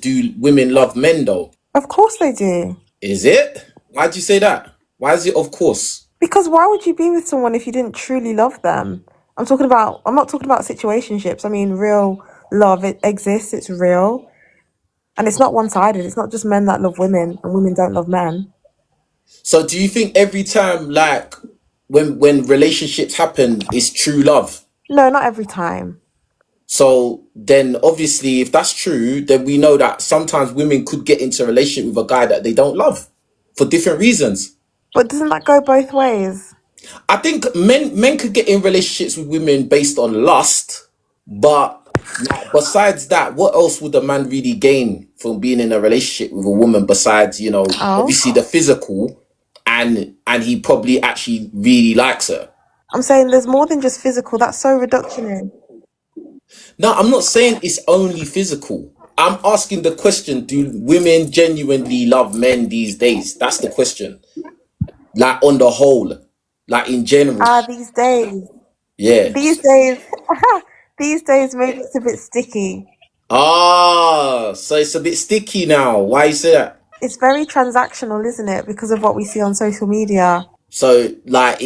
Do women love men though? Of course they do. Is it? Why'd you say that? Why is it of course? Because why would you be with someone if you didn't truly love them? I'm not talking about situationships. I mean, real love, it exists, it's real. And it's not one-sided. It's not just men that love women and women don't love men. So do you think every time, like, when relationships happen, it's true love? No, not every time. So then obviously if that's true, then we know that sometimes women could get into a relationship with a guy that they don't love for different reasons. But doesn't that go both ways? I think men could get in relationships with women based on lust, but like, besides that, what else would a man really gain from being in a relationship with a woman besides, Oh, obviously the physical, and he probably actually really likes her. I'm saying there's more than just physical. That's so reductionist. No, I'm not saying it's only physical. I'm asking the question, do women genuinely love men these days? That's the question. Like on the whole, like in general. These days. Yeah. These days. These days, maybe it's a bit sticky. Ah, so it's a bit sticky now. Why you say that? It's very transactional, isn't it? Because of what we see on social media. So like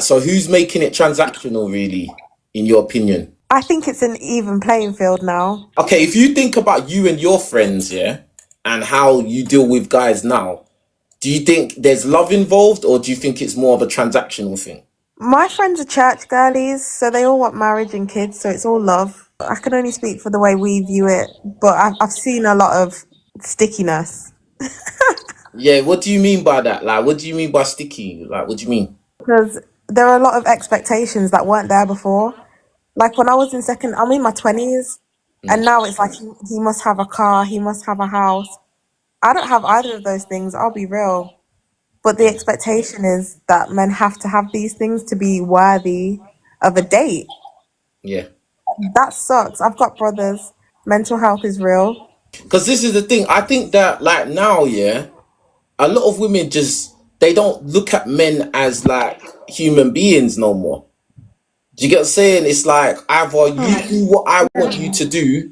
so who's making it transactional really, in your opinion? I think it's an even playing field now. Okay, if you think about you and your friends, yeah, and how you deal with guys now, do you think there's love involved or do you think it's more of a transactional thing? My friends are church girlies, so they all want marriage and kids, so it's all love. I can only speak for the way we view it, but I've seen a lot of stickiness. Yeah, what do you mean by that? Like, what do you mean by sticky? Like, what do you mean? Because there are a lot of expectations that weren't there before. Like when I was I'm in my 20s, and now it's like he must have a car, he must have a house. I don't have either of those things, I'll be real. But the expectation is that men have to have these things to be worthy of a date. Yeah. That sucks. I've got brothers. Mental health is real. Because this is the thing. I think that, like, now, yeah, a lot of women just, they don't look at men as, like, human beings no more. Do you get what I'm saying? It's like, either you do what I want you to do,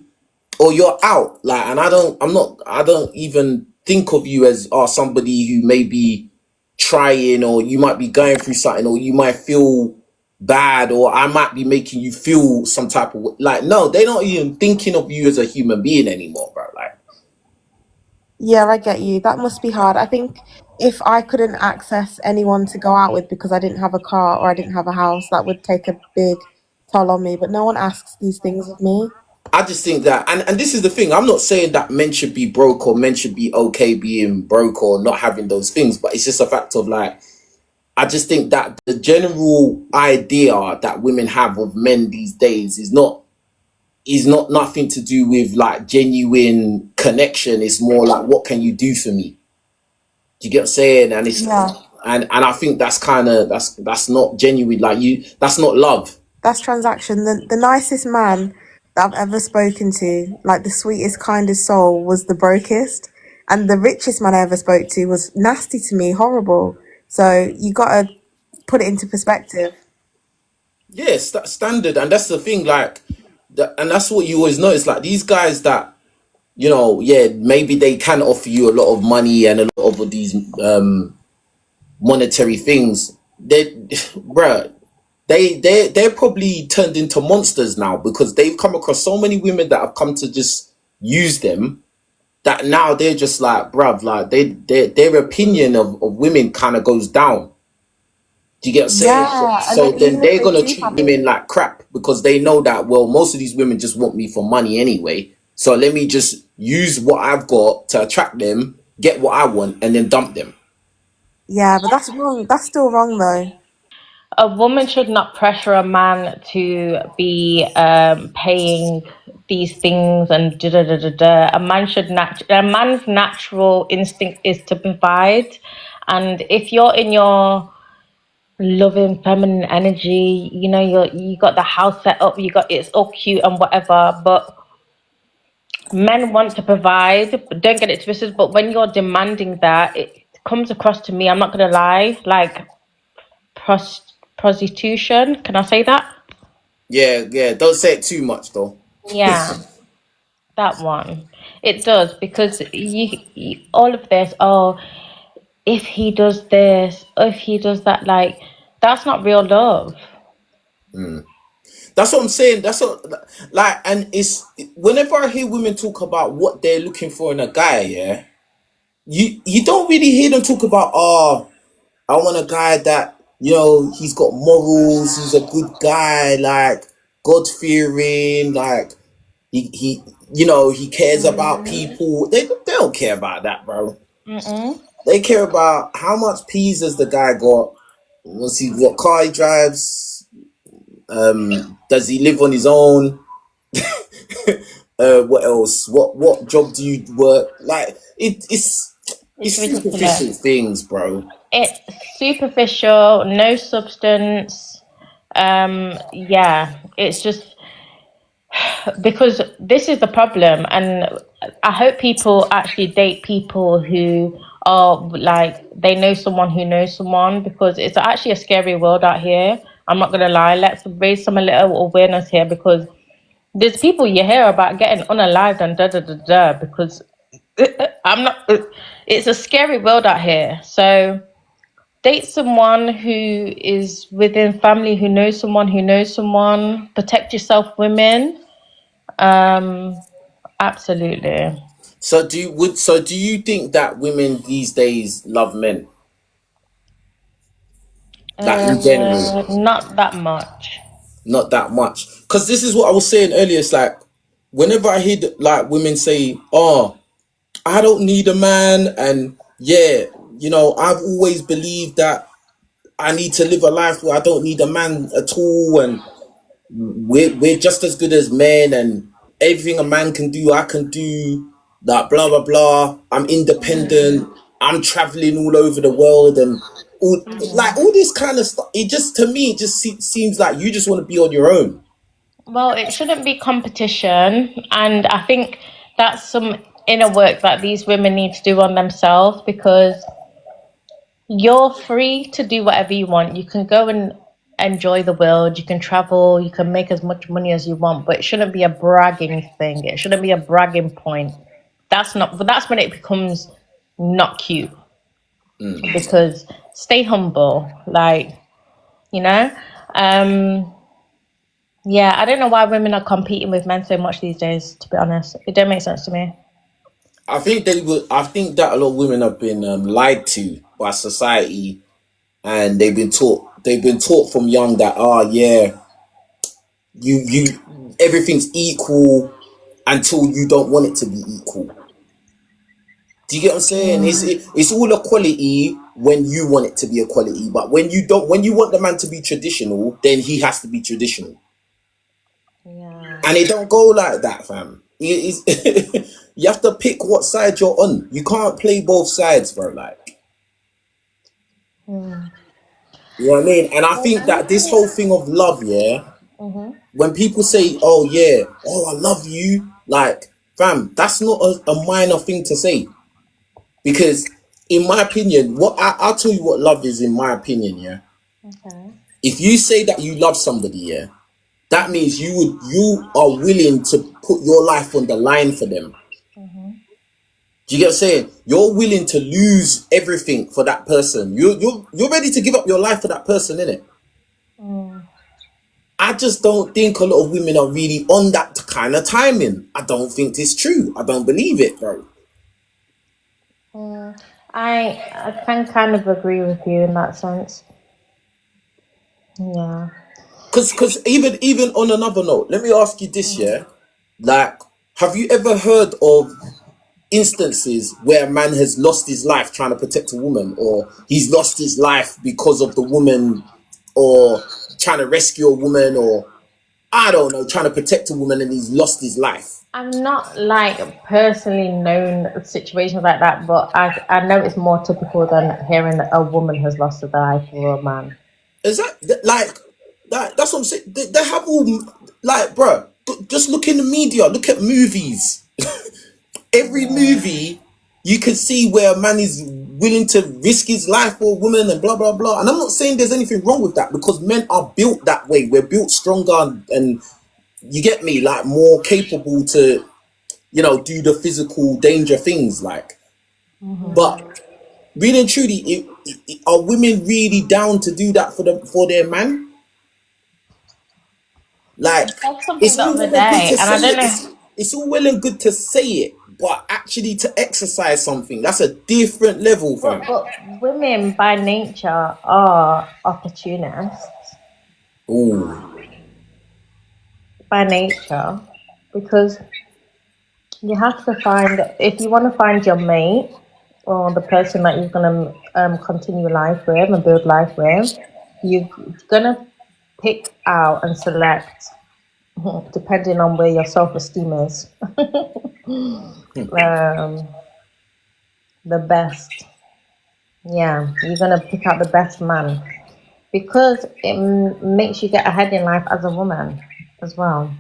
or you're out. Like, and I don't even think of you as somebody who may be trying, or you might be going through something, or you might feel bad, or I might be making you feel some type of like, no, they're not even thinking of you as a human being anymore, bro. Like, Yeah, I get you. That must be hard. I think if I couldn't access anyone to go out with because I didn't have a car or I didn't have a house, that would take a big toll on me. But no one asks these things of me. I just think that, and this is the thing. I'm not saying that men should be broke or men should be okay being broke or not having those things, but it's just a fact of like, I just think that the general idea that women have of men these days is not nothing to do with like genuine connection. It's more like, what can you do for me? Do you get what I'm saying? And it's Yeah, and I think that's kind of that's not genuine. Like that's not love. that's transaction. The nicest man that I've ever spoken to, like the sweetest, kindest soul, was the brokest. And the richest man I ever spoke to was nasty to me, horrible. So you gotta put it into perspective. Yes, that's standard, and that's the thing. Like, and that's what you always notice. Like these guys that yeah, maybe they can offer you a lot of money and a lot of these monetary things. They, bruh, they're probably turned into monsters now because they've come across so many women that have come to just use them that now they're just like, bruv, like their opinion of women kind of goes down. Do you get what I'm saying? So, Yeah, and so then then even if they're they gonna do treat have it, women like crap because they know that, well, most of these women just want me for money anyway. So let me just use what I've got to attract them, get what I want, and then dump them. yeah, but that's wrong. That's still wrong though. A woman should not pressure a man to be paying these things and da da da da da. A man's natural instinct is to provide, and if you're in your loving feminine energy, you got the house set up, it's all cute and whatever, but men want to provide, but don't get it twisted. But when you're demanding that, it comes across to me, I'm not gonna lie, like prostitution. Can I say that? Yeah, yeah. Don't say it too much though. Yeah, that one. It does, because you all of this. Oh, if he does this, if he does that, like that's not real love. That's what I'm saying. That's what, like, and it's whenever I hear women talk about what they're looking for in a guy, yeah, you don't really hear them talk about, oh, I want a guy that, you know, he's got morals, he's a good guy, like God fearing, like he you know, he cares about people. They don't care about that, bro. Mm-mm. They care about how much peas has the guy got, what's he, what car he drives, does he live on his own, what else, what job do you work, like it's It's ridiculous. superficial things, bro. It's superficial, no substance. Yeah, it's just because this is the problem, and I hope people actually date people who are like they know someone who knows someone, because it's actually a scary world out here. I'm not gonna lie. Let's raise some a little awareness here, because there's people you hear about getting unalived and da da da da because I'm not. It's a scary world out here. So date someone who is within family, who knows someone who knows someone. Protect yourself, women. Absolutely. Do you think that women these days love men, like in general? Not that much. Not that much, because this is what I was saying earlier. It's like whenever I hear like women say, oh, I don't need a man, and yeah, you know, I've always believed that I need to live a life where I don't need a man at all, and we're just as good as men, and everything a man can do, I can do. That blah blah blah. I'm independent. I'm traveling all over the world, and all like all this kind of stuff. It just, to me, it just seems like you just want to be on your own. Well, it shouldn't be competition, and I think that's some inner work that these women need to do on themselves, because you're free to do whatever you want. You can go and enjoy the world, you can travel, you can make as much money as you want, but it shouldn't be a bragging thing. It shouldn't be a bragging point. That's when it becomes not cute. Because stay humble, like, you know? Yeah, I don't know why women are competing with men so much these days, to be honest. It don't make sense to me. I think they will. I think that a lot of women have been lied to by society, and they've been taught. They've been taught from young that, oh yeah, you everything's equal until you don't want it to be equal. Do you get what I'm saying? It's all equality when you want it to be equality, but when you don't, when you want the man to be traditional, then he has to be traditional, Yeah. and it don't go like that, fam. You have to pick what side you're on. You can't play both sides, bro. Like, you know what I mean? And I think that this whole thing of love, yeah, when people say, oh yeah, oh I love you, like, fam, that's not a minor thing to say. Because in my opinion, I'll tell you what love is in my opinion, yeah. Okay. If you say that you love somebody, yeah, that means you are willing to put your life on the line for them. Do you get what I'm saying? You're willing to lose everything for that person. You're ready to give up your life for that person, innit? I just don't think a lot of women are really on that kind of timing. I don't think it's true. I don't believe it, bro. I can kind of agree with you in that sense. Yeah. Cause even on another note, let me ask you this, yeah? Like, have you ever heard of instances where a man has lost his life trying to protect a woman, or he's lost his life because of the woman, or trying to rescue a woman, or I don't know, trying to protect a woman, and he's lost his life? I'm not like personally known situations like that, but I know it's more typical than hearing a woman has lost her life for a man. Is that like that? That's what I'm saying. They have all, like, bro. Just look in the media. Look at movies. Every movie you can see where a man is willing to risk his life for a woman and blah blah blah. And I'm not saying there's anything wrong with that, because men are built that way. We're built stronger, and you get me, like more capable to you know, do the physical danger things, like. But really and truly, are women really down to do that for their man? Like, That's something it's the all other well and good day, to and say I don't it. know. It's all well and good to say it, but actually to exercise something, that's a different level, fam. But women by nature are opportunists Ooh, by nature, because you have to find, if you want to find your mate or the person that you're gonna continue life with and build life with, you're gonna pick out and select depending on where your self-esteem is. The best. Yeah, you're gonna pick out the best man because it makes you get ahead in life as a woman as well.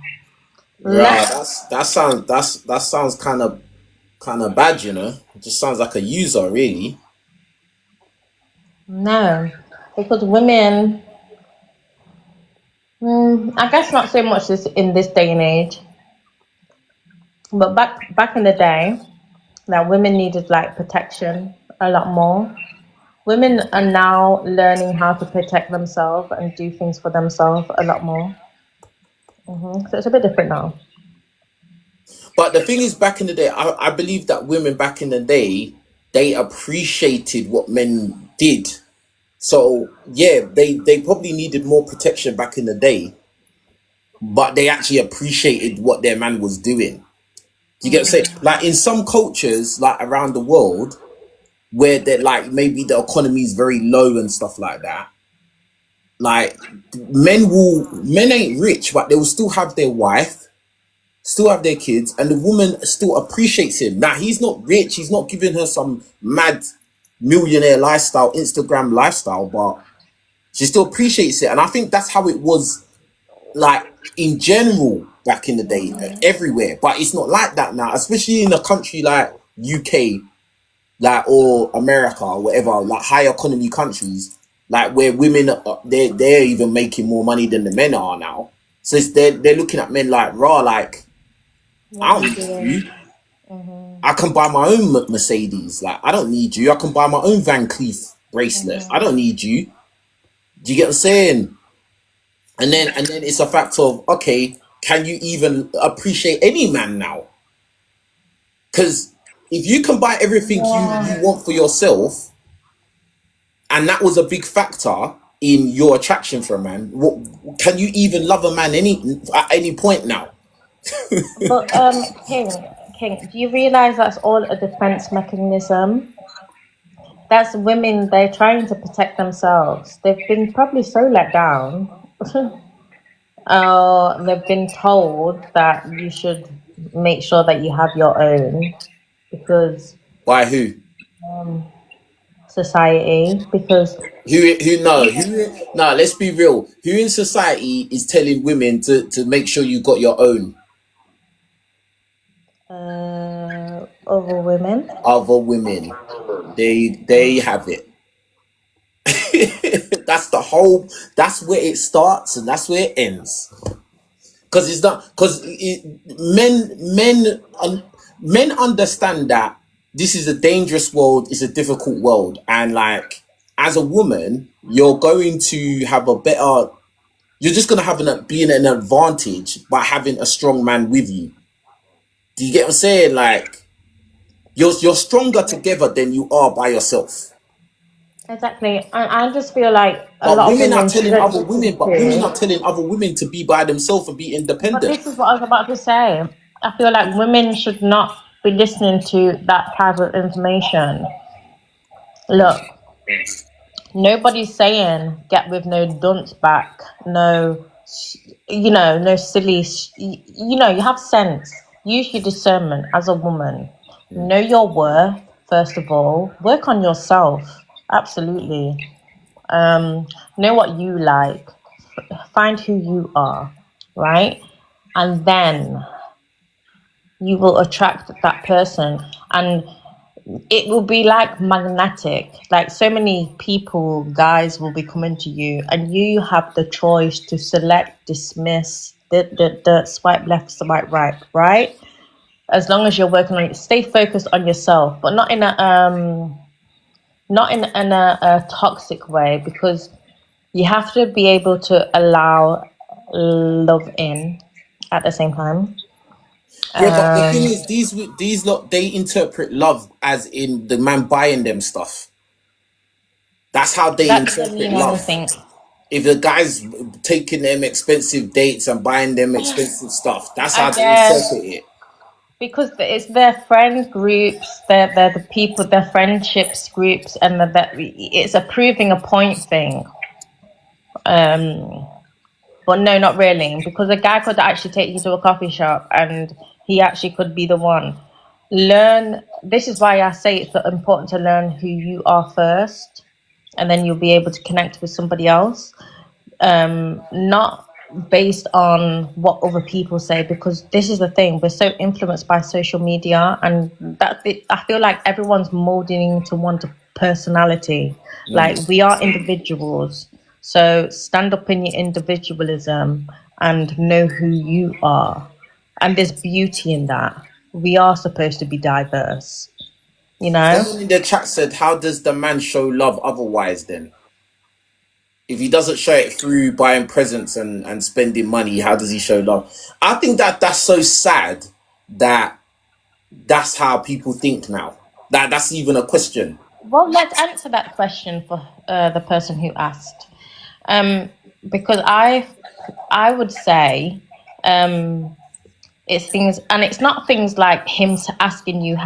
right. Let That sounds kind of bad, you know. It just sounds like a user, really. no, because women, I guess not so much this in this day and age, but back in the day, that women needed like protection a lot more. Women are now learning how to protect themselves and do things for themselves a lot more. So it's a bit different now. But the thing is, back in the day, I believe that women back in the day, they appreciated what men did. So yeah, they probably needed more protection back in the day, but they actually appreciated what their man was doing. You get what I'm saying? Like in some cultures, like around the world, where they're like maybe the economy is very low and stuff like that. Like men ain't rich, but they will still have their wife, still have their kids, and the woman still appreciates him. Now he's not rich, he's not giving her some mad millionaire lifestyle, Instagram lifestyle, but she still appreciates it. And I think that's how it was, like in general back in the day, everywhere. But it's not like that now, especially in a country like UK, like, or America or whatever, like high economy countries, like where women they're even making more money than the men are now. So they're looking at men like, raw, like, What I are don't you need doing? you. I can buy my own Mercedes. Like, I don't need you. I can buy my own Van Cleef bracelet. I don't need you. Do you get what I'm saying? And then it's a fact of, okay, can you even appreciate any man now? Because if you can buy everything you want for yourself, and that was a big factor in your attraction for a man, what can you even love a man at any point now? But King, do you realize that's all a defense mechanism? That's women, they're trying to protect themselves. They've been probably so let down. They've been told that you should make sure that you have your own because By who? society, because Who no, no, let's be real. Who in society is telling women to make sure you got your own? over women. Other women. They have it. That's where it starts and that's where it ends. Because it's not, because men understand that this is a dangerous world, it's a difficult world, and like, as a woman, you're going to have a better, you're just going to have be in an advantage by having a strong man with you. Do you get what I'm saying? Like, you're stronger together than you are by yourself. Exactly. I just feel like a But lot of women are women telling shouldn't other listen women, but women to. are telling other women to be by themselves and be But independent. this is what I was about to say. I feel like women should not be listening to that type of information. Look, nobody's saying get with no dunce back, no, no silly, you have sense. Use your discernment as a woman. Know your worth, first of all. Work on yourself. Absolutely. Know what you like. Find who you are, right? And then you will attract that person. And it will be like magnetic. Like so many people, guys will be coming to you, and you have the choice to select, dismiss, the swipe left, swipe right, right? as long as you're working on it, stay focused on yourself, but not in a toxic way, because you have to be able to allow love in at the same time. Yeah, but the thing is, these lot, they interpret love as in the man buying them stuff. That's how they That doesn't interpret mean love. anything. If the guy's taking them expensive dates and buying them expensive stuff, that's how I they guess interpret it. because it's their friend groups, they're the people, their friendships groups, and that it's a proving a point thing. But no, not really, because a guy could actually take you to a coffee shop and he actually could be the one. This is why I say it's important to learn who you are first, and then you'll be able to connect with somebody else. Not based on what other people say, because this is the thing, we're so influenced by social media, and I feel like everyone's molding into one personality. Like, we are individuals, so stand up in your individualism and know who you are, and there's beauty in that. We are supposed to be diverse, you know. Someone in the chat said, how does the man show love otherwise then? If he doesn't show it through buying presents and spending money, how does he show love? I think that's so sad that that's how people think now. That's even a question. Well, let's answer that question for the person who asked. Because I would say it's things, and it's not things like him asking you,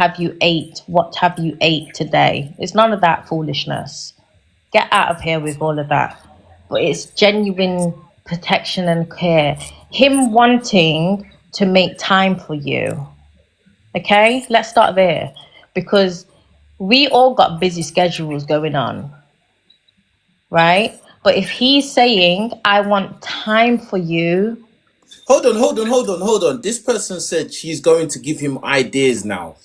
what have you ate today? It's none of that foolishness. Get out of here with all of that. But it's genuine protection and care. Him wanting to make time for you. Okay, let's start there, because we all got busy schedules going on, right? But if he's saying, I want time for you. Hold on. This person said she's going to give him ideas now.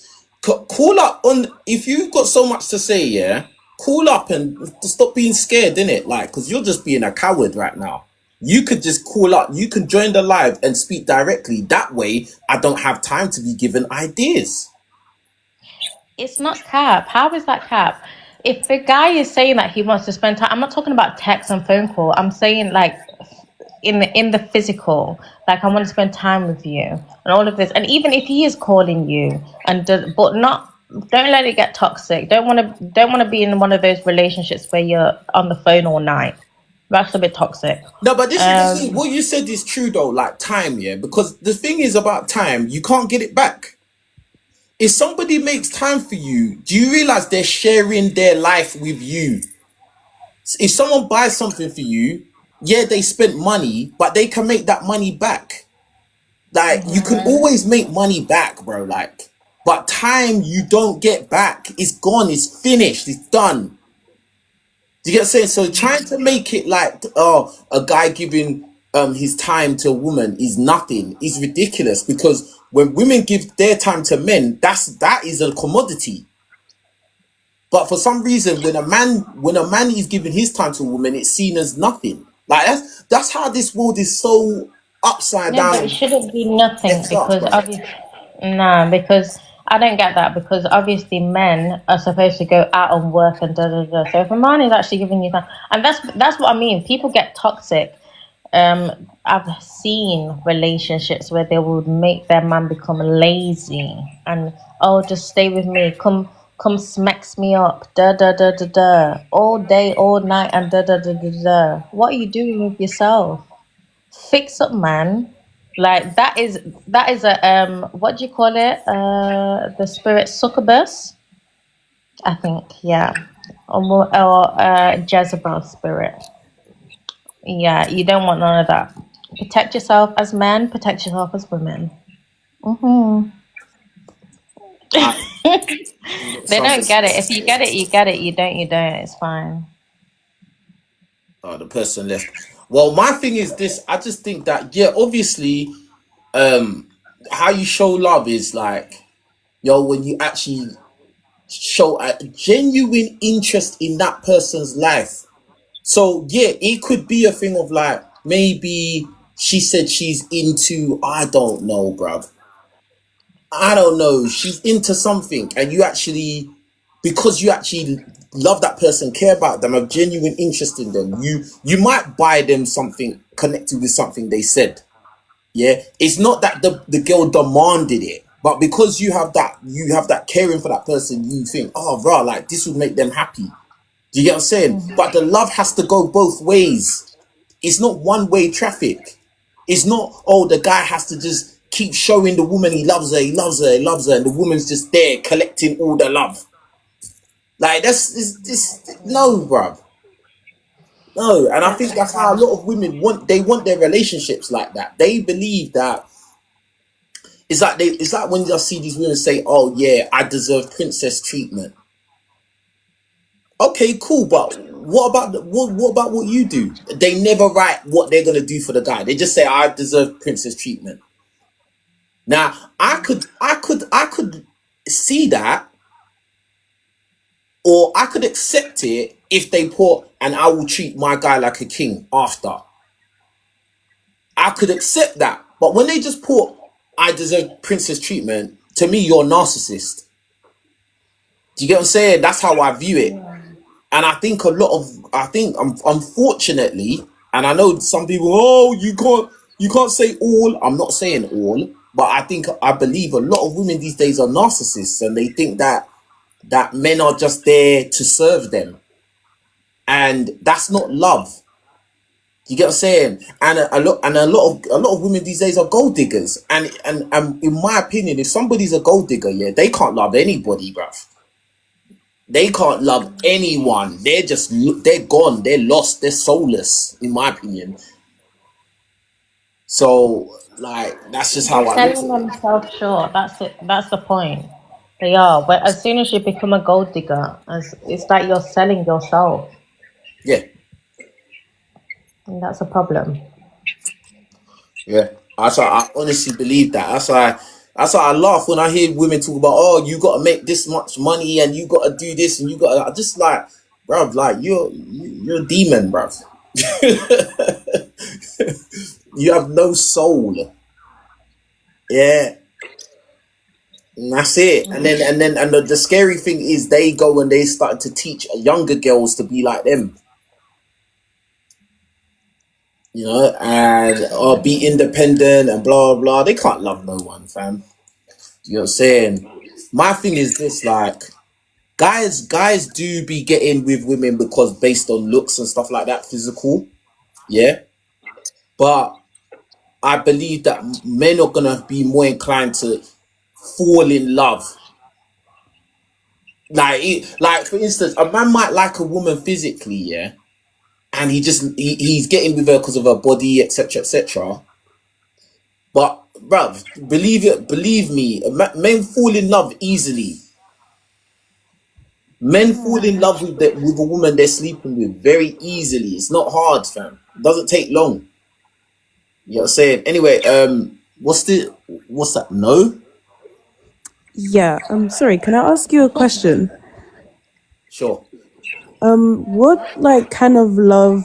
Call up if you've got so much to say, yeah, call up and stop being scared, innit? Like, because you're just being a coward right now. You could just call up, you can join the live and speak directly. That way, I don't have time to be given ideas. It's not cap. How is that cap? If the guy is saying that he wants to spend time, I'm not talking about text and phone call. I'm saying like in the physical, like, I want to spend time with you and all of this. And even if he is calling you but not, don't let it get toxic. Don't want to be in one of those relationships where you're on the phone all night. That's a bit toxic. No, but this is what you said is true though, like time, yeah. Because the thing is about time, you can't get it back. If somebody makes time for you, do you realize they're sharing their life with you? If someone buys something for you, yeah, they spent money, but they can make that money back. Like, you can always make money back, bro. Like, but time you don't get back. It's gone. It's finished. It's done. Do you get what I'm saying? So trying to make it like, oh, a guy giving his time to a woman is nothing is ridiculous, because when women give their time to men, that is a commodity. But for some reason, when a man is giving his time to a woman, it's seen as nothing. Like, that's how this world is so upside down. But it shouldn't be nothing, because because I don't get that, because obviously men are supposed to go out and work and da da da. So if a man is actually giving you time, and that's what I mean. People get toxic. I've seen relationships where they would make their man become lazy and, oh, just stay with me, come smacks me up, da da da da da, all day, all night, and da da da da da. What are you doing with yourself? Fix up, man. Like, that is a what do you call it? The spirit succubus, I think, yeah, or Jezebel spirit. Yeah, you don't want none of that. Protect yourself as men. Protect yourself as women. They don't get it. If you get it, you get it. You don't, you don't. It's fine. Oh, the person left. Well, my thing is this. I just think that, yeah, obviously, how you show love is like, yo, when you actually show a genuine interest in that person's life. So, yeah, it could be a thing of like, maybe she said she's into, I don't know, bruv. I don't know, she's into something, and you actually, because you actually love that person, care about them, have genuine interest in them, you might buy them something connected with something they said. Yeah, it's not that the girl demanded it, but because you have that caring for that person, you think, oh, bro, like this would make them happy. Do you get what I'm saying? But the love has to go both ways. It's not one way traffic. It's not, oh, the guy has to just keep showing the woman he loves her, he loves her, he loves her, and the woman's just there collecting all the love. Like that's this no, bruv. No, and I think that's how a lot of women want. They want their relationships like that. They believe that it's like when you see these women say, "Oh yeah, I deserve princess treatment." Okay, cool, but what about what about what you do? They never write what they're gonna do for the guy. They just say, "I deserve princess treatment." Now, I could see that, or I could accept it if they put, "And I will treat my guy like a king after." I could accept that. But when they just put, "I deserve princess treatment," to me, you're a narcissist. Do you get what I'm saying? That's how I view it. And I think unfortunately, and I know some people, oh, you can't say all. I'm not saying all, but I believe a lot of women these days are narcissists, and they think that men are just there to serve them, and that's not love. You get what I'm saying? And a lot of women these days are gold diggers, and in my opinion, if somebody's a gold digger, yeah, they can't love anybody, bruv. They can't love anyone. They're gone. They're lost. They're soulless, in my opinion. So, like, that's just how I look Selling at it. themselves short. That's it. That's the point. They are. But as soon as you become a gold digger, it's like you're selling yourself, Yeah, and that's a problem. yeah. I honestly believe that. That's why I laugh when I hear women talk about, oh, you got to make this much money and you got to do this and you got to. I just like, bruv, like you're a demon, bruv. You have no soul. Yeah. And that's it. And the scary thing is they go and they start to teach younger girls to be like them. You know, and or be independent and blah blah. They can't love no one, fam. You know what I'm saying? My thing is this, like, guys do be getting with women because based on looks and stuff like that, physical, yeah. But I believe that men are gonna be more inclined to fall in love. Like for instance, a man might like a woman physically, yeah, and he's getting with her because of her body, etc., etc. But bruv, believe me, men fall in love easily. Men fall in love with a woman they're sleeping with very easily. It's not hard, fam. It doesn't take long. You know what I'm saying? Anyway, what's that? No? Yeah, I'm sorry, can I ask you a question? Sure. What like kind of love,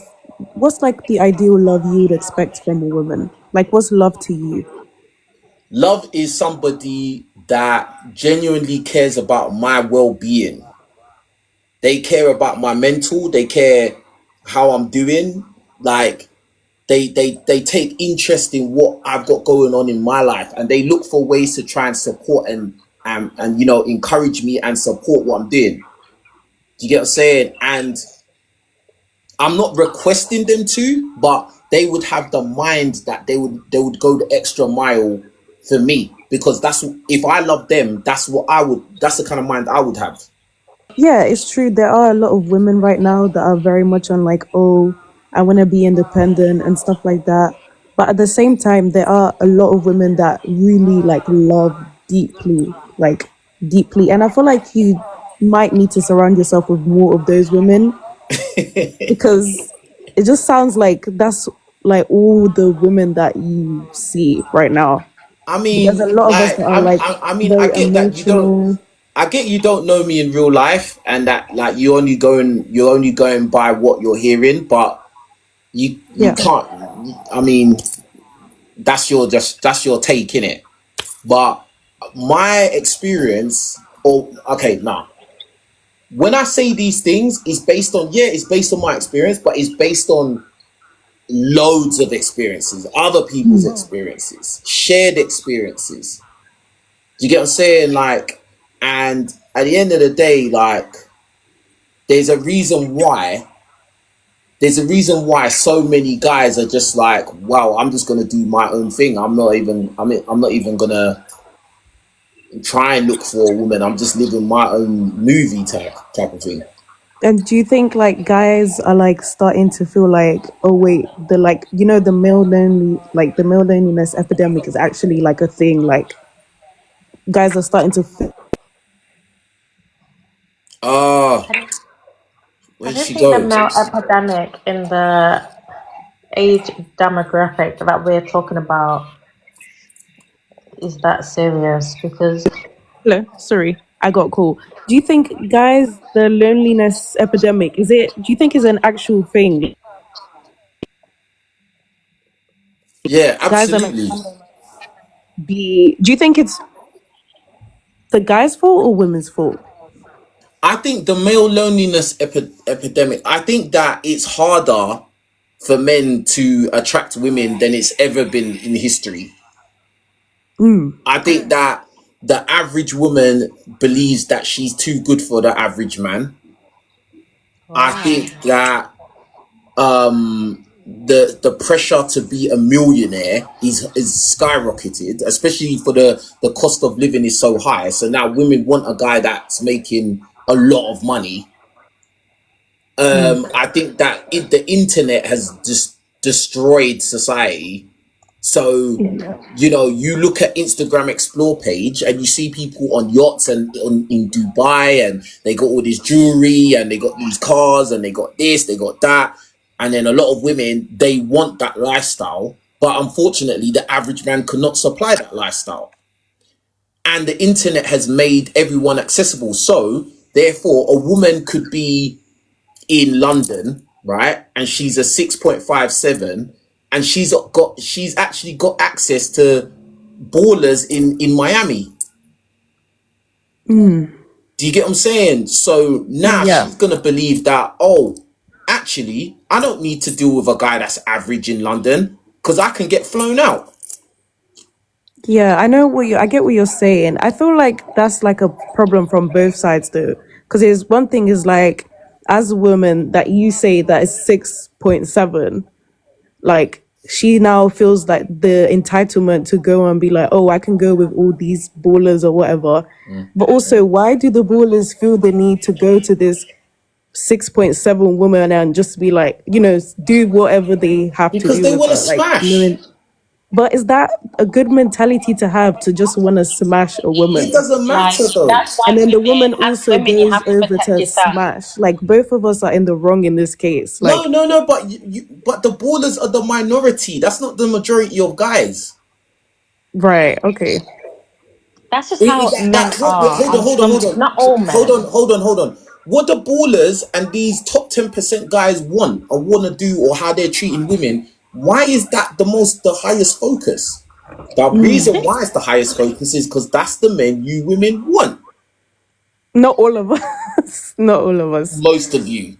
what's like the ideal love you would expect from a woman? Like what's love to you? Love is somebody that genuinely cares about my well-being. They care about my mental, they care how I'm doing. Like they take interest in what I've got going on in my life, and they look for ways to try and support and you know, encourage me and support what I'm doing. Do you get what I'm saying? And I'm not requesting them to, but they would have the mind that they would go the extra mile for me, because that's, if I love them, that's the kind of mind I would have. Yeah, it's true. There are a lot of women right now that are very much on like, oh, I want to be independent and stuff like that. But at the same time, there are a lot of women that really like love deeply, like deeply. And I feel like you might need to surround yourself with more of those women because it just sounds like that's like all the women that you see right now. I There's a mean, lot of us like, that are like I very get that emotional. you don't know me in real life, and that like you're only going by what you're hearing, but you Yeah. can't. I mean, that's your take in it. But my experience, or okay, nah. When I say these things, it's based on my experience, but it's based on loads of experiences, other people's experiences, shared experiences. Do you get what I'm saying? Like, and at the end of the day, like, there's a reason why. There's a reason why so many guys are just like, wow, I'm just gonna do my own thing. I'm not even gonna try and look for a woman. I'm just living my own movie type of thing. And do you think like guys are like starting to feel like, oh wait, the like the male loneliness epidemic is actually like a thing. Like guys are starting to Oh, I where'd don't she think the go? male epidemic in the age demographic that we're talking about is that serious because hello, sorry, I got called. Do you think guys the loneliness epidemic do you think is an actual thing? Yeah, Guys are like absolutely. do you think it's the guy's fault or women's fault? I think the male loneliness epidemic. I think that it's harder for men to attract women than it's ever been in history. I think that the average woman believes that she's too good for the average man. I wow. think that the pressure to be a millionaire is skyrocketed, especially for the cost of living is so high. So now women want a guy that's making a lot of money. I think that the internet has just destroyed society. So, you look at Instagram Explore page and you see people on yachts and in Dubai, and they got all this jewelry and they got these cars and they got this, they got that. And then a lot of women, they want that lifestyle. But unfortunately, the average man cannot supply that lifestyle. And the internet has made everyone accessible. So, therefore, a woman could be in London, right? And she's a 6.57, and she's actually got access to ballers in Miami. Do you get what I'm saying? So now Yeah. she's gonna believe that, oh, actually, I don't need to deal with a guy that's average in London because I can get flown out. Yeah, I get what you're saying. I feel like that's like a problem from both sides though. Because there's one thing is like, as a woman that you say that is 6.7, like she now feels like the entitlement to go and be like, oh, I can go with all these ballers or whatever. But also, why do the ballers feel the need to go to this 6.7 woman and just be like, do whatever they have to Because do they with want to her? Like, smash. knowing but is that a good mentality to have to just want to smash a It woman? doesn't Like matter though. that's why And then the women, woman as also women, you goes have to over protect to yourself. smash. Like both of us are in the wrong in this case. No, Like, no, no. But but the ballers are the minority. That's not the majority of guys. right, okay. That's just how men are. Hold on, hold on, hold on, Not all hold on, men. hold on, hold on. What the ballers and these top 10% guys want or want to do, or how they're treating women, why is that the highest focus? The reason why it's the highest focus is because that's the men you women want. Not all of us. Not all of us. Most of you.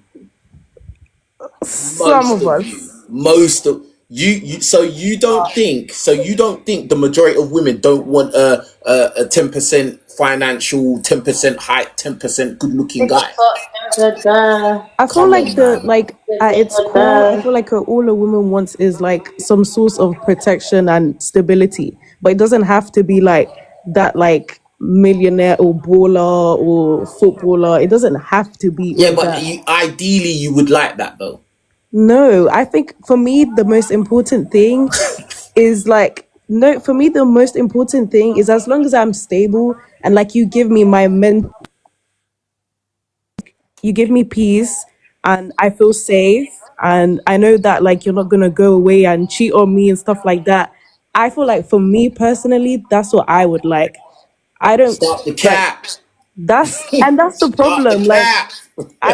Some Most of of you. us. Most of you. So you don't think the majority of women don't want a 10% financial, 10% height, 10% good looking guy? I feel Come like on, man. at its core, I feel like all a woman wants is like some source of protection and stability. But it doesn't have to be like that, like millionaire or baller or footballer. It doesn't have to be Yeah, all but that. ideally you would like that though. No, I think for me, the most important thing is like, no, for me, the most important thing is as long as I'm stable and like you give me peace and I feel safe and I know that like you're not gonna go away and cheat on me and stuff like that. I feel like for me personally, that's what I would like. I don't Stop the like cap. that's the Stop the problem. Like cap.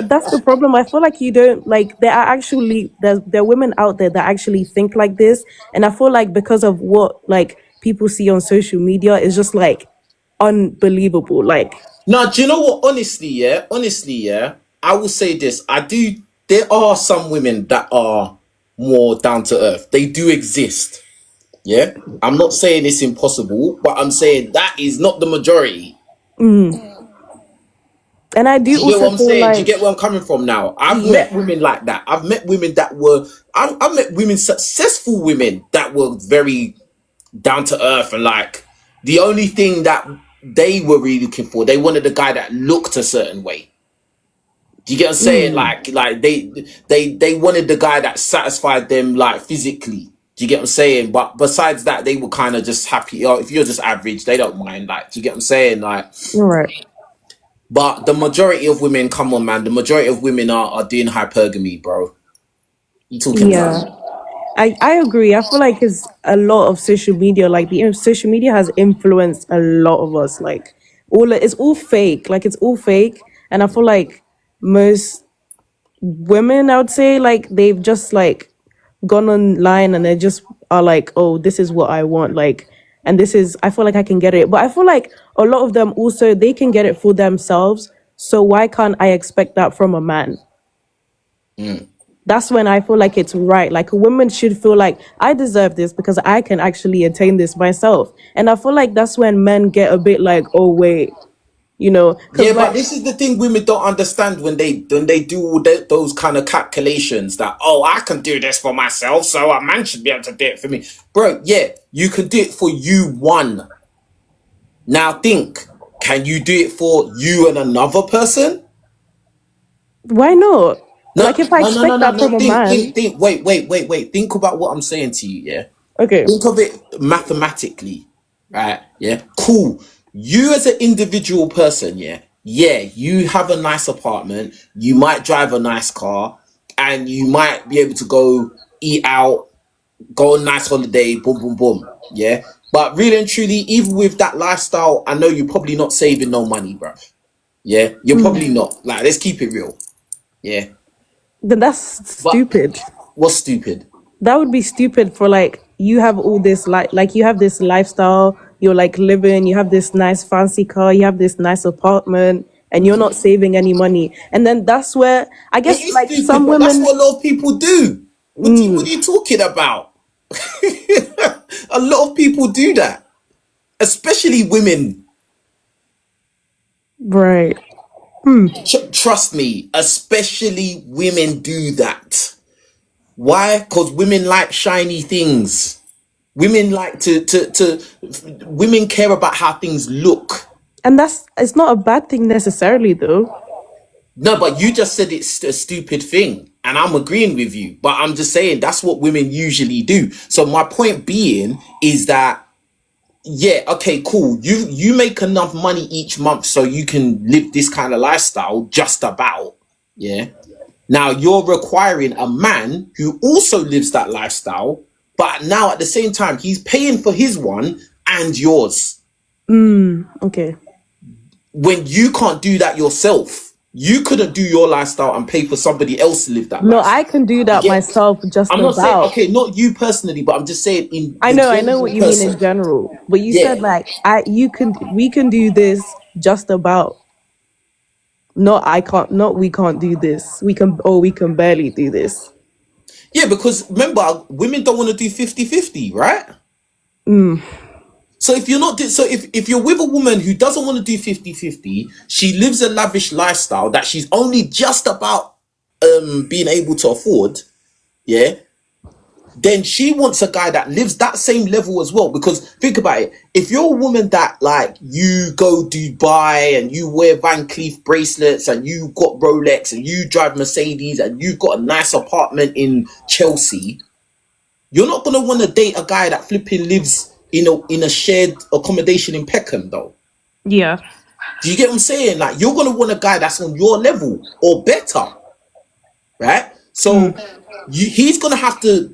that's the problem. I feel like you don't like there are women out there that actually think like this, and I feel like because of what like people see on social media, it's just like unbelievable. Like, Now, do you know what? Honestly, yeah, I will say this. I do. There are some women that are more down to earth. They do exist. Yeah, I'm not saying it's impossible, but I'm saying that is not the majority. and I Do do you get also what I'm feel saying? Do you like, get where I'm coming from now? I've yeah, met women like that. I've met women that were. I've met women, successful women that were very down to earth and like the only thing that they were really looking for, they wanted a guy that looked a certain way. Do you get what I'm saying? Like they wanted the guy that satisfied them like physically. Do you get what I'm saying? But besides that, they were kind of just happy. Oh, if you're just average, they don't mind. Like, do you get what I'm saying? Like, right. but the majority of women, come on, man. The majority of women are doing hypergamy, bro. You talking Yeah. about? I agree. I feel like it's a lot of social media. Like the social media has influenced a lot of us. Like it's all fake. Like it's all fake. And I feel like most women, I would say, like they've just like gone online and they just are like, oh, this is what I want. Like, and this is, I feel like I can get it. But I feel like a lot of them also, they can get it for themselves. So why can't I expect that from a man? That's when I feel like it's right. Like a woman should feel like I deserve this because I can actually attain this myself. And I feel like that's when men get a bit like, oh wait, because Yeah, but like, this is the thing women don't understand when they do all those kind of calculations that, oh, I can do this for myself, so a man should be able to do it for me, bro. Yeah, you can do it for you one. Now think, can you do it for you and another person? why not? No, Like if I no, no, no, expect no, that no. from a man, Think. Wait. Think about what I'm saying to you. Yeah. okay. Think of it mathematically, right? Yeah, cool. You as an individual person, yeah, you have a nice apartment, you might drive a nice car, and you might be able to go eat out, go on a nice holiday, boom, boom, boom, yeah. But really and truly, even with that lifestyle, I know you're probably not saving no money, bruv. Yeah, you're probably not. Like, let's keep it real. Yeah, Then that's but stupid. what's stupid? That would be stupid for like you have all this like you have this lifestyle, you're like living, you have this nice fancy car, you have this nice apartment, and you're not saving any money. And then that's where I It guess is like stupid, some but that's women, what a lot of people do. What are you talking about? A lot of people do that, especially women. right? Trust me, especially women do that. Why? Because women like shiny things. Women like to women care about how things look. And that's it's not a bad thing necessarily though. No, but you just said it's a stupid thing, and I'm agreeing with you. But I'm just saying that's what women usually do. So my point being is that, yeah, okay, cool. You make enough money each month so you can live this kind of lifestyle, just about. Yeah. Now you're requiring a man who also lives that lifestyle, but now at the same time he's paying for his one and yours. Okay. When you can't do that yourself, you couldn't do your lifestyle and pay for somebody else to live that No, I lifestyle. can do You that get? myself just I'm not saying, about. okay, not you personally, but I'm just saying in I the know what general you mean in person. general. But you Yeah. said like we can do this just about. Not I can't, not we can't do this. We can barely do this. Yeah, because remember, women don't want to do 50-50, right? So if you're not, so if you're with a woman who doesn't want to do 50-50, she lives a lavish lifestyle that she's only just about being able to afford, yeah, then she wants a guy that lives that same level as well. Because think about it, if you're a woman that like you go Dubai and you wear Van Cleef bracelets and you got Rolex and you drive Mercedes and you've got a nice apartment in Chelsea, you're not gonna want to date a guy that flipping lives in a shared accommodation in Peckham, though. Yeah. Do you get what I'm saying? Like, you're gonna want a guy that's on your level or better, right? So he's gonna have to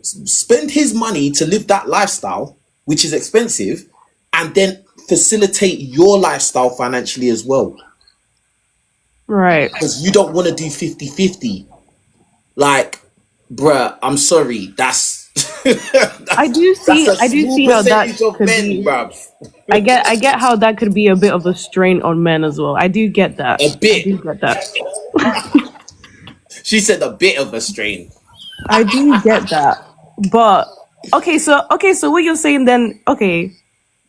spend his money to live that lifestyle, which is expensive, and then facilitate your lifestyle financially as well. Right. Because you don't want to do 50-50. Like, bruh, I'm sorry, that's I do That's see a I do small see how that percentage of could men, be. bruv. I get how that could be a bit of a strain on men as well. I do get that. A I bit. do get that. She said a bit of a strain. I do get that. But okay, so what you're saying then, okay.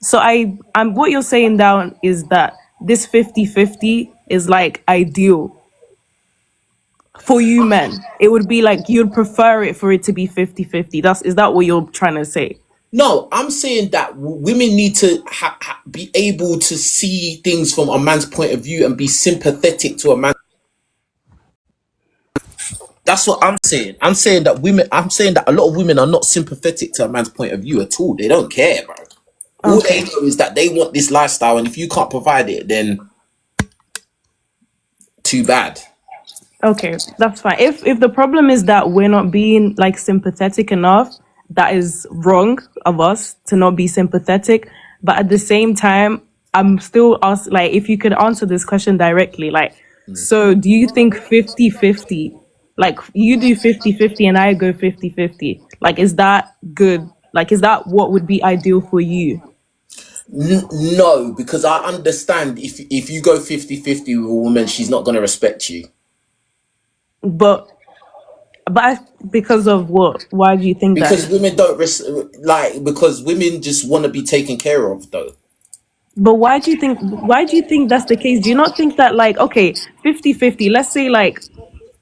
So I'm what you're saying down is that this 50-50 is like ideal for you men. It would be like you'd prefer it for it to be 50-50. Is that what you're trying to say? No, I'm saying that women need to be able to see things from a man's point of view and be sympathetic to a man. That's what I'm saying. I'm saying that women. I'm saying that a lot of women are not sympathetic to a man's point of view at all. They don't care, bro. All they Okay. know is that they want this lifestyle, and if you can't provide it, then too bad. Okay, that's fine. If the problem is that we're not being like sympathetic enough, that is wrong of us to not be sympathetic. But at the same time, I'm still ask like if you could answer this question directly, like, so do you think 50-50, like you do 50-50 and I go 50-50, like is that good? Like is that what would be ideal for you? No, because I understand if you go 50-50 with a woman, she's not gonna respect you. But because of what? Why do you think that? Because women don't because women just want to be taken care of, though. But why do you think that's the case? Do you not think that like okay, 50-50, let's say like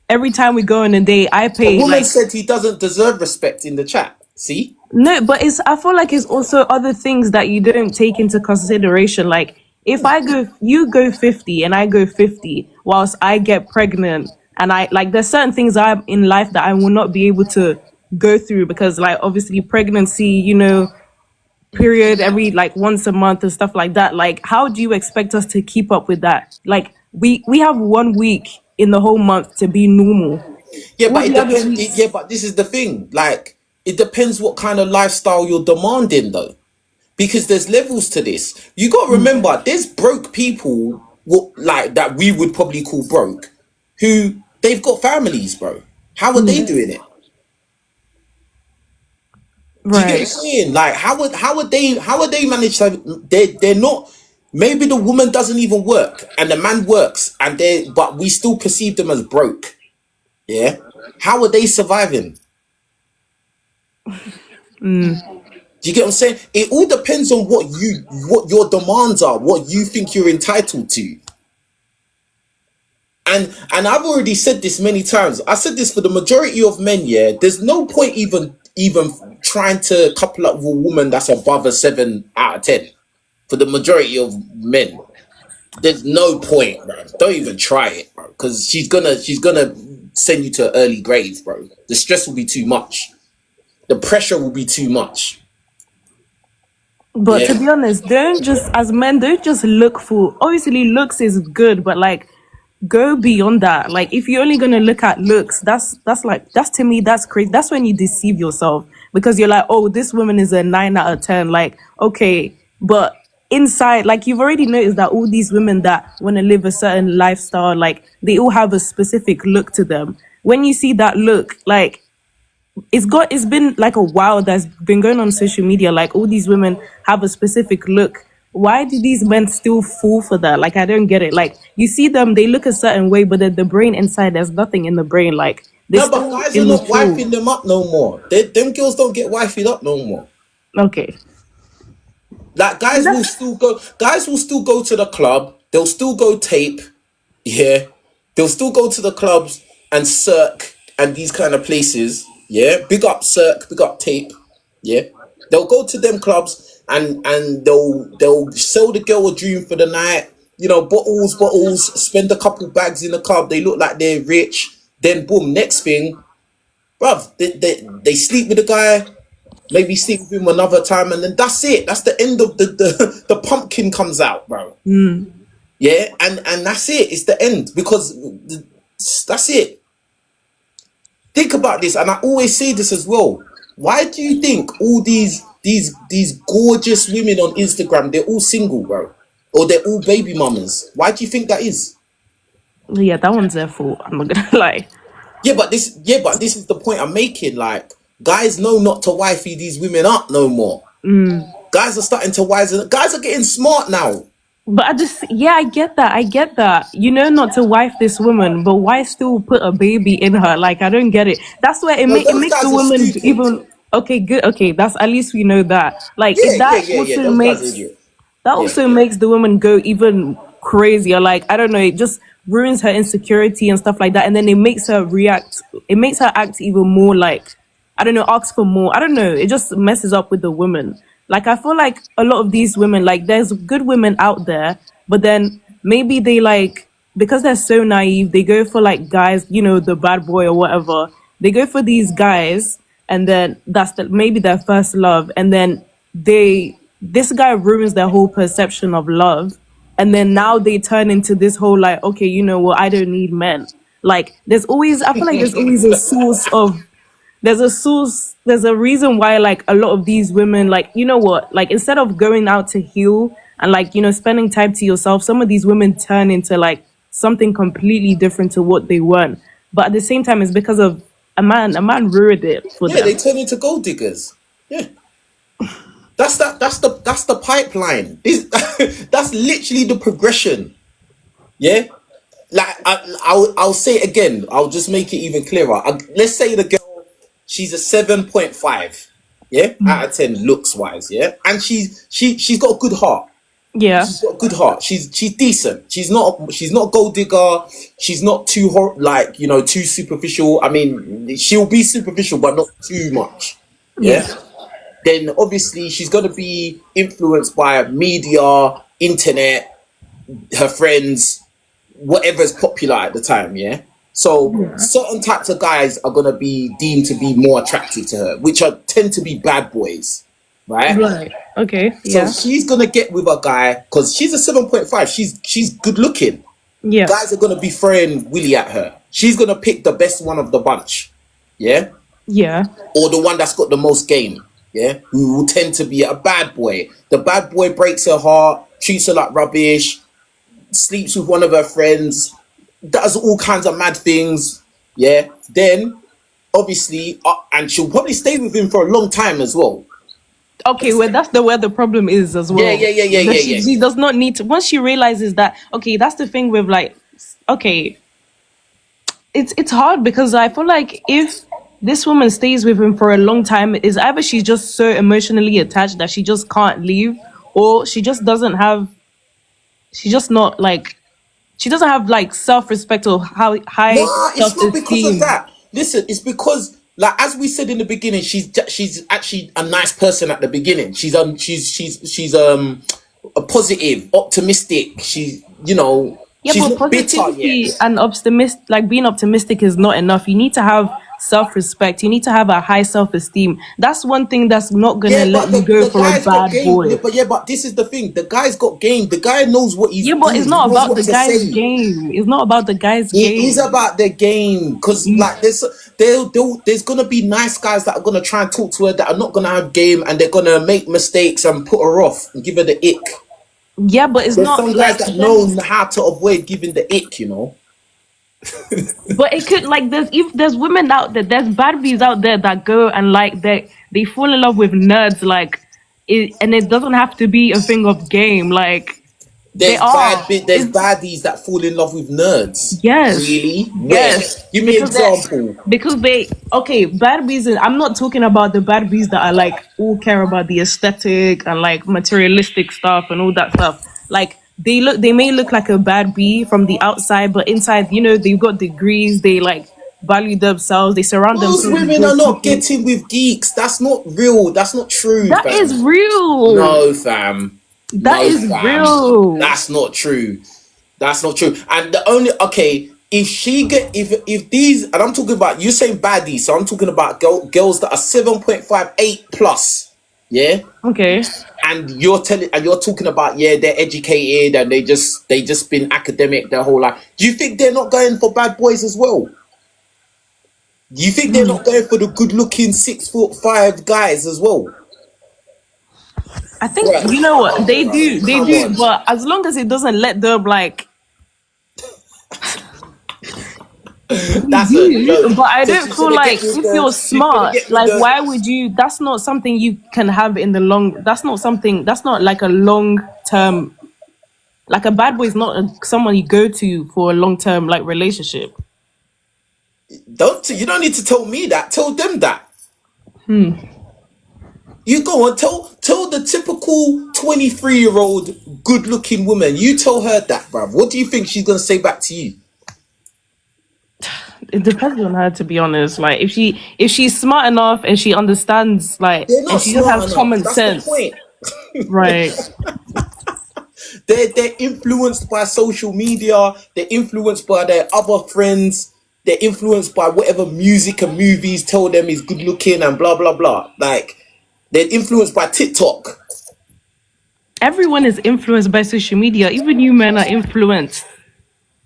every time we go on a date, I A pay woman like said he doesn't deserve respect in the chat. See? no, but it's I feel like it's also other things that you don't take into consideration. Like if I go you go 50 and I go 50 whilst I get pregnant and I like there's certain things I'm in life that I will not be able to go through because like obviously pregnancy, period every like once a month and stuff like that. Like how do you expect us to keep up with that? Like we have 1 week in the whole month to be normal. Yeah, All but it the other depends. weeks. Yeah, but this is the thing. Like, it depends what kind of lifestyle you're demanding, though, because there's levels to this. You got to remember, there's broke people, like that we would probably call broke, who they've got families, bro. How are they doing it? Do you get what I'm Right. saying? Like, how would they manage to? They're not. Maybe the woman doesn't even work, and the man works, but we still perceive them as broke. Yeah, how are they surviving? Do you get what I'm saying? It all depends on what your demands are, what you think you're entitled to. And I've already said this many times. I said this for the majority of men. Yeah, there's no point even trying to couple up with a woman that's above a 7 out of 10. For the majority of men, there's no point, bro. Don't even try it, bro, because she's gonna send you to an early grave, bro. The stress will be too much. The pressure will be too much. But to Yeah. be honest, don't just look for obviously looks is good, but like go beyond that. Like if you're only gonna look at looks, that's to me that's crazy. That's when you deceive yourself because you're like, oh, this woman is a 9 out of 10. Like, okay, but inside, like you've already noticed that all these women that want to live a certain lifestyle, like they all have a specific look to them. When you see that look, like it's been like a while that's been going on social media, like all these women have a specific look. Why do these men still fall for that? Like I don't get it. Like you see them, they look a certain way, but then the brain inside, there's nothing in the brain. Like they're No, but still guys are not immature. wifing them up no more. Them girls don't get wifed up no more. Okay. Like guys will That's still go. Guys will still go to the club. They'll still go tape. Yeah, they'll still go to the clubs and Cirque and these kind of places. Yeah, big up Cirque, big up tape. Yeah, they'll go to them clubs and they'll sell the girl a dream for the night. Bottles, spend a couple bags in the club. They look like they're rich. Then boom, next thing, bruv, they sleep with the guy, maybe sleep with him another time, and then that's it. That's the end of the pumpkin comes out, bro. Yeah, and that's it. It's the end because that's it. Think about this, and I always say this as well. Why do you think all these gorgeous women on Instagram, they're all single, bro, or they're all baby mamas? Why do you think that is? yeah, that one's their fault. I'm not gonna lie. Yeah, but this is the point I'm making. Like, guys know not to wifey these women up no more. Guys are starting to wisen. Guys are getting smart now. But I get that. I get that. You know, not to wife this woman, but why still put a baby in her? Like, I don't get it. That's where No, it those makes the guys are woman stupid. even okay. Good. Okay, that's at least we know that. Like, Yeah, yeah, that yeah, yeah. also Those guys are makes idiots. that Yeah. also makes the woman go even crazier. Like, I don't know, it just ruins her insecurity and stuff like that. And then it makes her act even more like, I don't know, ask for more. I don't know. It just messes up with the woman. Like, I feel like a lot of these women, like, there's good women out there, but then maybe they like, because they're so naive, they go for like guys, you know, the bad boy or whatever. They go for these guys, and then maybe their first love, and then this guy ruins their whole perception of love, and then now they turn into this whole like, okay, you know what, I don't need men. Like, I feel like there's always a source of there's a reason why like a lot of these women, like, you know what, like, instead of going out to heal and like, you know, spending time to yourself, some of these women turn into like something completely different to what they weren't. But at the same time, it's because of a man ruined it for Yeah, they them. turn into gold diggers. Yeah. That's the pipeline. That's literally the progression. Yeah. Like I'll say it again. I'll just make it even clearer. Let's say the girl, she's a 7.5. Yeah, out of 10 looks wise. Yeah, and she's got a good heart. Yeah. She's got a good heart. She's decent. She's not a gold digger. She's not too like, you know, too superficial. I mean, she'll be superficial, but not too much. Yeah. Then obviously she's gonna be influenced by media, internet, her friends, whatever's popular at the time. Yeah. So certain types of guys are gonna be deemed to be more attractive to her, which tend to be bad boys, right? Right. Okay. So Yeah. she's gonna get with a guy because she's a 7.5. She's good looking. Yeah. Guys are gonna be throwing willy at her. She's gonna pick the best one of the bunch, yeah, Yeah. or the one that's got the most game, yeah, who will tend to be a bad boy. The bad boy breaks her heart, treats her like rubbish, sleeps with one of her friends, does all kinds of mad things, yeah. Then obviously, and she'll probably stay with him for a long time as well. Okay, well, that's where the problem is as well. That she does not need to. Once she realizes that, okay, that's the thing with like, okay, it's hard because I feel like if this woman stays with him for a long time, is either she's just so emotionally attached that she just can't leave, or she just doesn't have, she's just not like, she doesn't have like self-respect or how high Nah, it's not because of self-esteem. that. Listen, it's because, like, as we said in the beginning, she's actually a nice person at the beginning. She's a positive, optimistic. She's, you know, Yeah, she's but not bitter positivity yet. and like being optimistic is not enough. You need to have self-respect. You need to have a high self-esteem. That's one thing that's not gonna Yeah, let but you go the for a guy's got bad game. boy. But this is the thing. The guy's got game. The guy knows what he's Yeah, but it's doing. He not knows about what the to guy's say. game. It's not about the guy's It is game. about the game, because like there's gonna be nice guys that are gonna try and talk to her that are not gonna have game, and they're gonna make mistakes and put her off and give her the ick. Yeah, but it's There's not some guys like that know how to avoid giving the ick, you know. but it could like there's women out there, there's Barbies out there that go and like they fall in love with nerds like and it doesn't have to be a thing of game. Like they are. There's baddies that fall in love with nerds. Yes. Really? Where? Yes. Give me an example. Because they okay, bad bees I'm not talking about the bad bees that are like all care about the aesthetic and like materialistic stuff and all that stuff. Like they may look like a bad bee from the outside, but inside, you know, they've got degrees, they like value themselves, they surround Those themselves with women are good not people. getting with geeks. That's not real. That's not true, That is fam. real. No, fam. That No, is fam. real. That's not true. That's not true. And the only if she get if these, and I'm talking about, you saying baddies, so I'm talking about girls that are 7.5, 8 plus. Yeah. Okay. And you're talking about, yeah, they're educated and they just been academic their whole life. Do you think they're not going for bad boys as well? Do you think they're not going for the good looking 6'5" guys as well? I think you know what they do, but as long as it doesn't let them like That's a You joke. but I So don't she's feel gonna get like with if the. you're She's gonna smart, get with like the. why would you, that's not something you can have in the long, that's not something, that's not like a long term, like a bad boy is not someone you go to for a long term like relationship. You don't need to tell me that. Tell them that. You go and tell the typical 23-year-old good looking woman. You tell her that, bruv. What do you think she's gonna say back to you? It depends on her, to be honest. Like if she's smart enough and she understands, like, They're and not she just smart has enough. common That's the sense, point. right? They're influenced by social media. They're influenced by their other friends. They're influenced by whatever music and movies tell them is good looking and blah blah blah. Like they're influenced by TikTok. Everyone is influenced by social media. Even you men are influenced.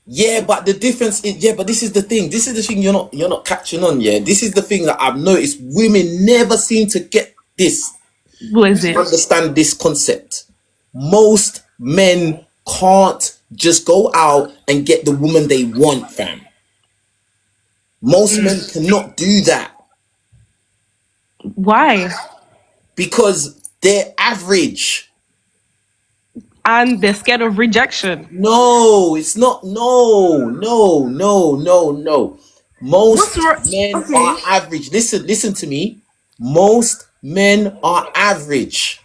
Yeah, but the difference is, yeah, but this is the thing. This is the thing you're not catching on. Yeah, this is the thing that I've noticed. Women never seem to get this, What is it? understand this concept. Most men can't just go out and get the woman they want, fam. Most men cannot do that Why? because they're average. And they're scared of rejection. No, it's not. No, no, no, no, no. What's Most wrong? men Okay. are average. Listen to me. Most men are average.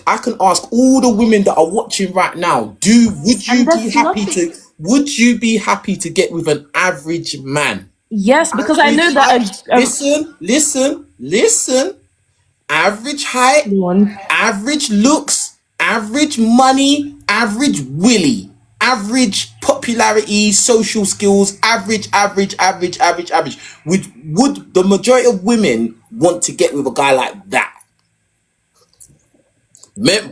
I can ask all the women that are watching right now, And that's nothing. would you be happy to get with an average man? Yes, because I know Average that height, listen. Average height, one. average looks, average money, average willy, average popularity, social skills, average. Would the majority of women want to get with a guy like that?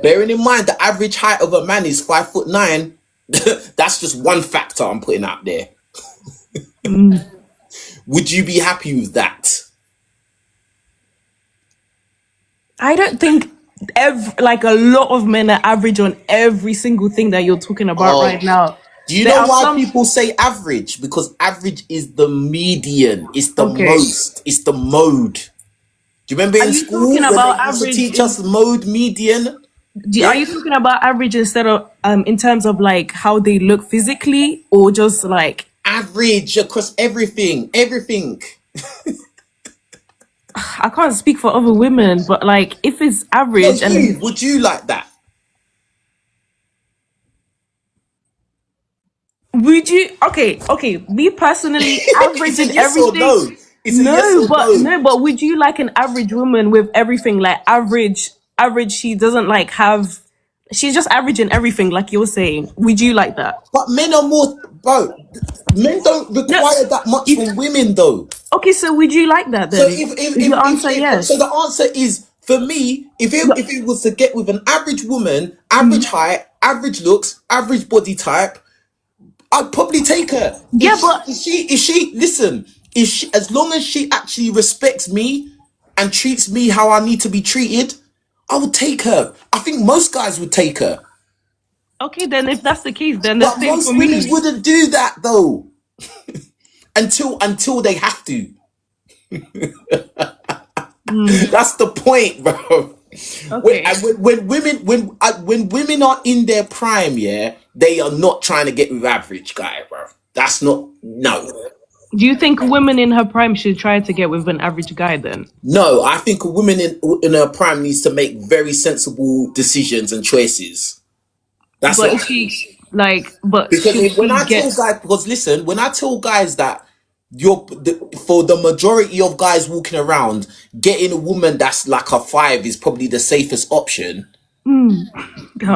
Bearing in mind the average height of a man is 5'9", that's just one factor I'm putting out there. Would you be happy with that? I don't think like a lot of men are average on every single thing that you're talking about Oh, right now. do you There know are why some. people say average? Because average is the median. It's the Okay. most. It's the mode. Do you remember Are in you school talking when about they used to average teach us mode, median? Are Yeah, you talking about average instead of in terms of like how they look physically, or just like, average across everything. I can't speak for other women, but like if it's So average and would you like that? would you, okay, me personally, average It's a in yes or everything. no. It's a yes or no. No, but would you like an average woman with everything, like average, she doesn't like have, she's just average in everything, like you're saying. Would you like that? But men are more, bro. Men don't No. require that much If, from women, though. okay, so would you like that So then? Is your answer so yes? the answer is for me. No. If it was to get with an average woman, average height, average looks, average body type, I'd probably take her. Yeah, but If she listen, if she, as long as she actually respects me and treats me how I need to be treated, I would take her. I think most guys would take her. okay, then if that's the case, then the But same for most women me. wouldn't do that though. Until they have to. That's the point, bro. Okay. When women are in their prime, yeah, they are not trying to get with average guy, bro. That's not, no. Do you think women in her prime should try to get with an average guy then? No, I think a woman in her prime needs to make very sensible decisions and choices. That's But what. if she like, but Because should when she I tell get? guys, because listen, when I tell guys that for the majority of guys walking around, getting a woman that's like a 5 is probably the safest option.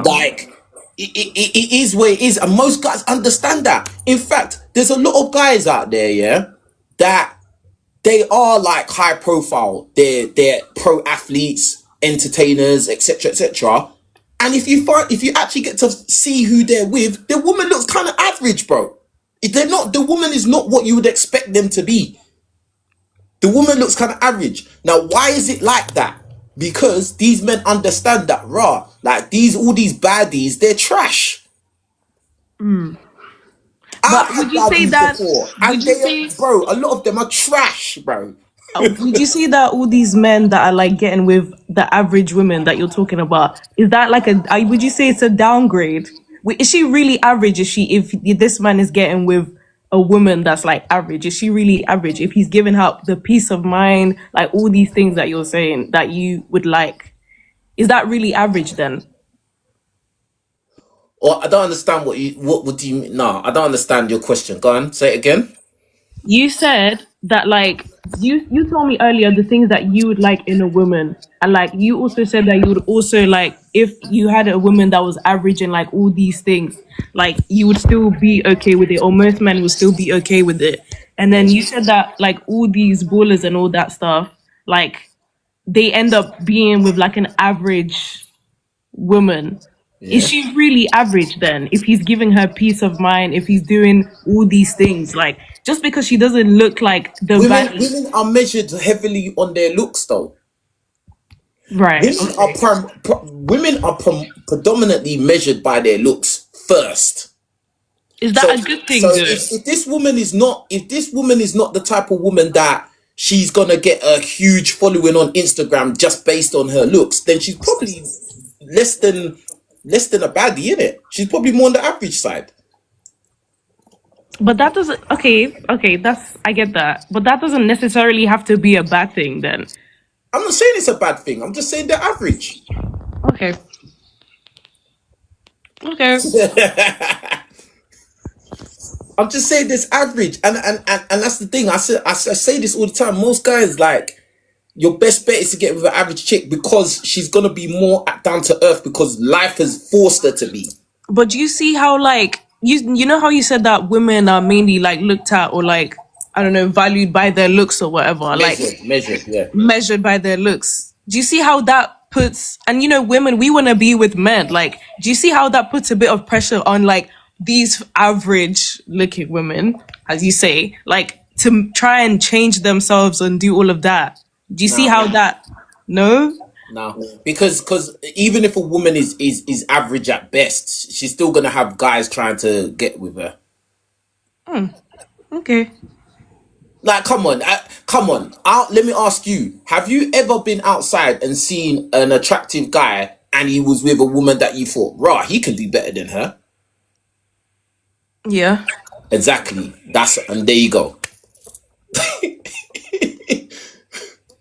Like it is what it is, and most guys understand that. In fact, there's a lot of guys out there, yeah, that they are like high profile. They're pro athletes, entertainers, etc. And if you actually get to see who they're with, the woman looks kind of average, bro. They're not. The woman is not what you would expect them to be. The woman looks kind of average. Now, why is it like that? Because these men understand that, like all these baddies, they're trash. I've But would had you say baddies that? before, Would and you they are, say? bro, a lot of them are trash, bro. Would you say that all these men that are like getting with the average women that you're talking about, is that like would you say it's a downgrade? Is she really average? Is she, if this man is getting with a woman that's like average, is she really average? If he's giving her the peace of mind, like all these things that you're saying that you would like, is that really average then? Or I don't understand what would you mean? No, I don't understand your question. Go on, say it again. You said that like you told me earlier the things that you would like in a woman, and like you also said that you would also like if you had a woman that was averaging like all these things, like you would still be okay with it, or most men would still be okay with it. And then you said that like all these ballers and all that stuff, like they end up being with like an average woman. Is Yeah. she really average then? If he's giving her peace of mind, if he's doing all these things, like just because she doesn't look like the value, Women are measured heavily on their looks, though. right? Okay. Women are predominantly measured by their looks first. Is So, that a good thing though? if this woman is not the type of woman that she's gonna get a huge following on Instagram just based on her looks, then she's probably less than a baddie, innit? She's probably more on the average side. But that doesn't. Okay, okay, that's I get that, but that doesn't necessarily have to be a bad thing then. I'm not saying it's a bad thing. I'm just saying they're average. Okay. Okay. I'm just saying this average, and that's the thing. I say this all the time. Most guys, like, your best bet is to get with an average chick because she's gonna be more down to earth because life has forced her to be. But do you see how like you know how you said that women are mainly like looked at or like I don't know valued by their looks or whatever, like Measured, yeah. measured by their looks. Do you see how that puts, and you know, women, we want to be with men. Like, do you see how that puts a bit of pressure on like these average looking women, as you say, like to try and change themselves and do all of that? Do you see Now, how that, no? now, because even if a woman is average at best, she's still gonna have guys trying to get with her. Okay. Like, come on, come on. Let me ask you: have you ever been outside and seen an attractive guy and he was with a woman that you thought, rah, he can do better than her? Yeah. Exactly. And there you go.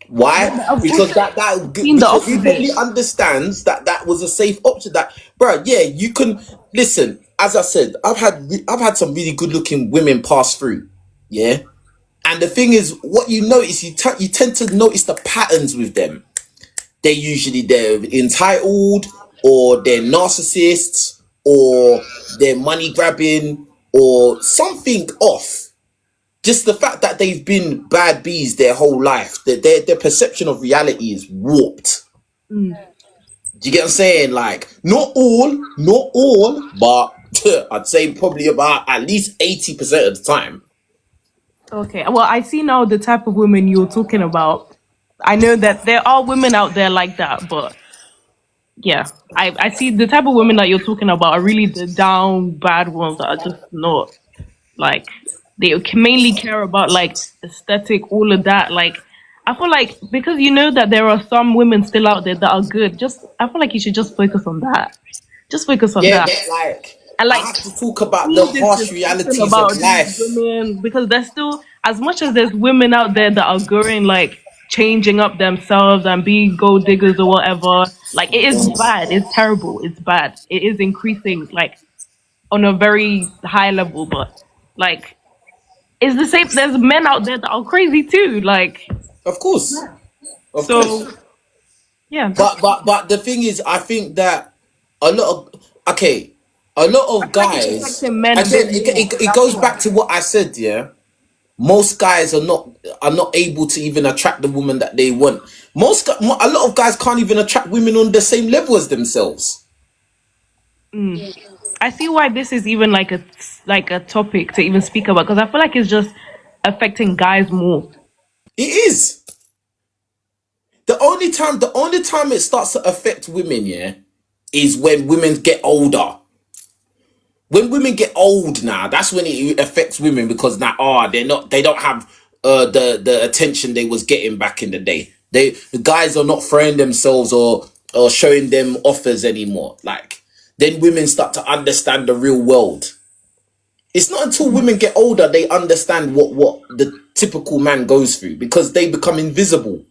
Why? Because Seen the because he probably opposite. understands that was a safe option. That, bro, yeah, you can listen. As I said, I've had some really good looking women pass through. Yeah. And the thing is, what you notice, you tend to notice the patterns with them. They're entitled, or they're narcissists, or they're money grabbing, or something off. Just the fact that they've been bad bees their whole life, that their perception of reality is warped. Do you get what I'm saying? Like, not all, but I'd say probably about at least 80% of the time. Okay. Well, I see now the type of women you're talking about. I know that there are women out there like that, but yeah, I see the type of women that you're talking about are really the down bad ones that are just not like they mainly care about like aesthetic, all of that. Like I feel like because you know that there are some women still out there that are good, just I feel like you should just focus on that. Just focus on Yeah, that. but like, And I like have to talk about the all this harsh discussion realities of about these life. women because there's still as much as there's women out there that are going like changing up themselves and being gold diggers or whatever, like it is bad, it's terrible, it's bad, it is increasing like on a very high level, but like it's the same, there's men out there that are crazy too, like Of course. Of so course. yeah. But the thing is, I think that a lot of okay, a lot I of feel like it's guys, affecting men a again, bit more. it That's goes why. back to what I said. Yeah, most guys are not able to even attract the woman that they want. A lot of guys can't even attract women on the same level as themselves. I see why this is even like a topic to even speak about because I feel like it's just affecting guys more. It is the only time it starts to affect women. Yeah, is when women get older. When women get old now, that's when it affects women, because now they don't have the attention they was getting back in the day. The guys are not throwing themselves or showing them offers anymore. Like, then women start to understand the real world. It's not until women get older they understand what the typical man goes through, because they become invisible.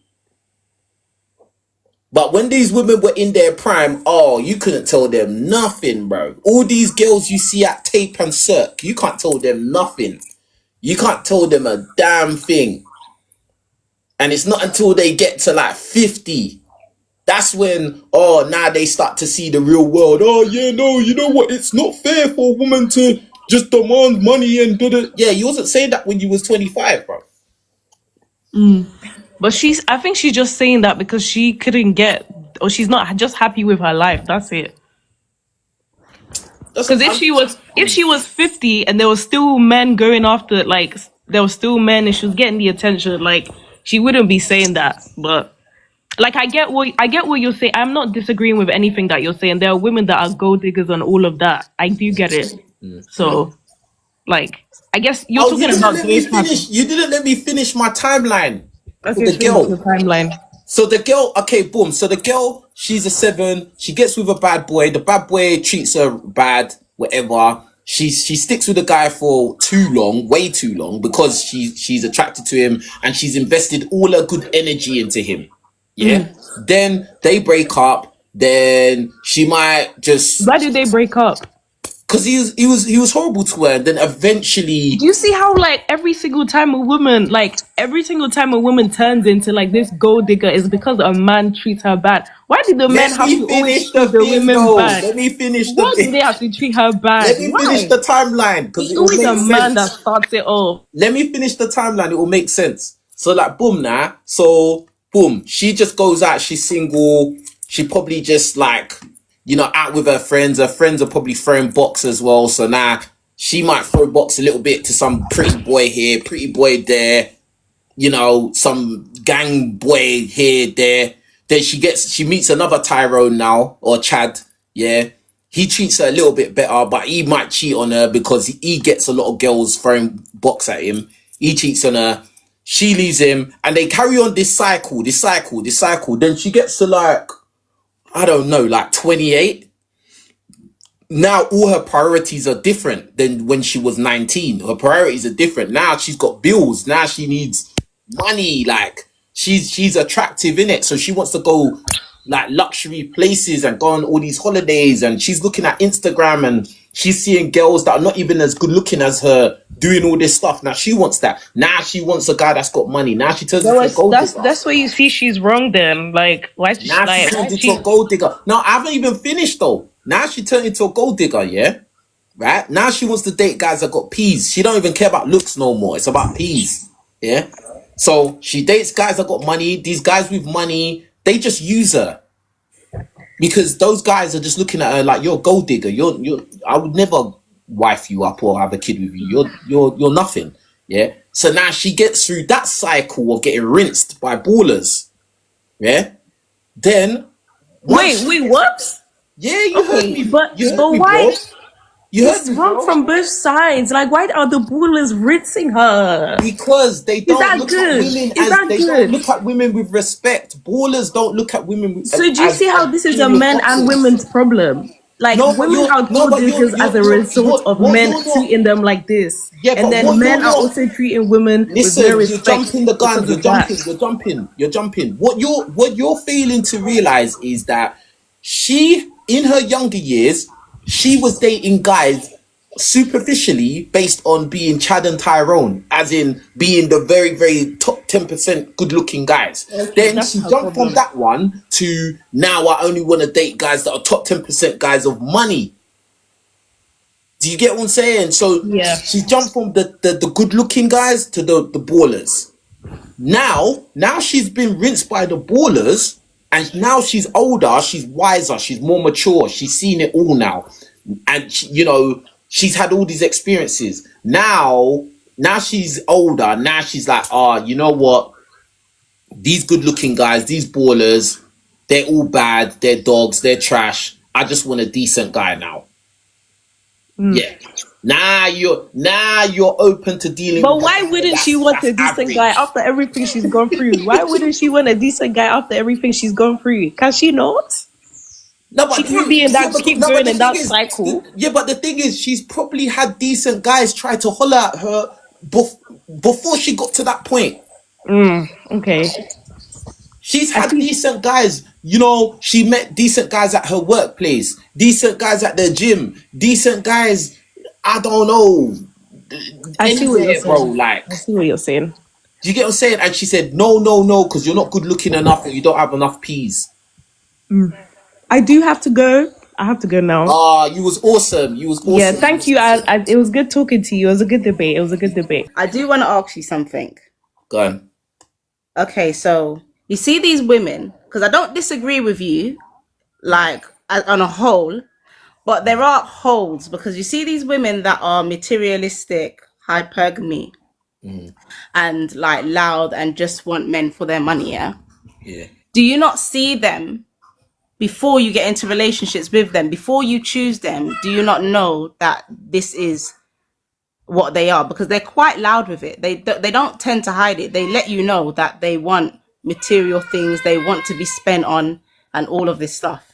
But when these women were in their prime, you couldn't tell them nothing, bro. All these girls you see at Tape and Cirque, you can't tell them nothing. You can't tell them a damn thing. And it's not until they get to like 50, that's when, now they start to see the real world. You know what? It's not fair for a woman to just demand money and do it. Yeah, you wasn't saying that when you was 25, bro. But I think she's just saying that because she couldn't get, or she's not just happy with her life. That's it. Because if she was 50 and there was still men going after, like, there was still men and she was getting the attention, like, she wouldn't be saying that. But like, I get what you're saying. I'm not disagreeing with anything that you're saying. There are women that are gold diggers and all of that. I do get it. So, like, I guess you're talking about those types. You didn't let me finish my timeline. Okay, The girl. the timeline. So the girl, okay, boom. So the girl, she's a 7. She gets with a bad boy. The bad boy treats her bad, whatever. She sticks with the guy for too long, way too long, because she's attracted to him and she's invested all her good energy into him. Yeah. Then they break up. Then she might just. Why did they break up? Because he was horrible to her. And then eventually. Do you see how, like, every single time a woman turns into like this gold digger is because a man treats her bad? Why did the men have to always treat the women bad? Let me finish the Why do they have to treat her bad? Let me finish the timeline, because it's always a man that starts it off. Let me finish the timeline. It will make sense. So like, boom, now. So boom, she just goes out. She's single. She probably just like, out with her friends. Her friends are probably throwing box as well. So now she might throw box a little bit to some pretty boy here, pretty boy there. Some gang boy here, there. Then she meets another Tyrone now, or Chad. Yeah. He treats her a little bit better, but he might cheat on her because he gets a lot of girls throwing box at him. He cheats on her. She leaves him, and they carry on this cycle. Then she gets to like, I don't know, like 28. Now all her priorities are different than when she was 19. Her priorities are different. Now she's got bills. Now she needs money. Like, she's attractive in it. So she wants to go like luxury places and go on all these holidays. And she's looking at Instagram and she's seeing girls that are not even as good looking as her doing all this stuff. Now she wants that. Now she wants a guy that's got money. Now she turns into a gold digger. That's where you see she's wrong then. Like, why she turns into a gold digger. No, I haven't even finished though. Now she turned into a gold digger, yeah? Right? Now she wants to date guys that got peas. She don't even care about looks no more. It's about peas. Yeah? So she dates guys that got money. These guys with money, they just use her. Because those guys are just looking at her like, you're a gold digger. I would never wife you up or have a kid with you. You're nothing. Yeah. So now she gets through that cycle of getting rinsed by ballers. Yeah. Then wait, what? Yeah, you heard me. But why? It's wrong from both sides. Like, why are the ballers rinsing her? Because they don't look at women don't look at women with respect. Ballers don't look at women with. So do you see how this is a men and women's problem? Like, women are gold diggers as a result of men treating them like this. Yeah, and then men are also treating women with no respect. You're jumping the gun. You're jumping. What you're failing to realize is that she, in her younger years, she was dating guys superficially based on being Chad and Tyrone, as in being the very, very top 10% good looking guys. Okay, then she jumped from that one to now I only want to date guys that are top 10% guys of money. Do you get what I'm saying? So yeah, she jumped from the good looking guys to the ballers. Now she's been rinsed by the ballers. And now she's older, she's wiser, she's more mature, she's seen it all now. And, she's had all these experiences. Now she's older, now she's like, you know what? These good-looking guys, these ballers, they're all bad, they're dogs, they're trash. I just want a decent guy now. Yeah. Now you're open to dealing But with a why guy wouldn't she want that's a decent guy average. after everything she's gone through? Why wouldn't she want a decent guy after everything she's gone through? Can she not? No, She but can't be in yeah, that, but keep no, but going the in thing that is, cycle. but the thing is, she's probably had decent guys try to holler at her before she got to that point. Okay. She's I had think decent guys. She met decent guys at her workplace, decent guys at the gym, decent guys. I don't know, I see what you're anywhere, bro. saying. Like, I see what you're saying. do you get what I'm saying? And she said, no, no, no, because you're not good looking enough, or you don't have enough peas. I do have to go. I have to go now. You was awesome. You was Yeah, awesome. You thank was you. awesome. It was good talking to you. It was a good debate. It was a good debate. I do want to ask you something. Go on. Okay, so you see these women, because I don't disagree with you, like on a whole, but there are holes because you see these women that are materialistic, hypergamy, and like loud and just want men for their money. Yeah. Yeah. Do you not see them before you get into relationships with them? Before you choose them, do you not know that this is what they are? Because they're quite loud with it. They don't tend to hide it. They let you know that they want material things. They want to be spent on and all of this stuff.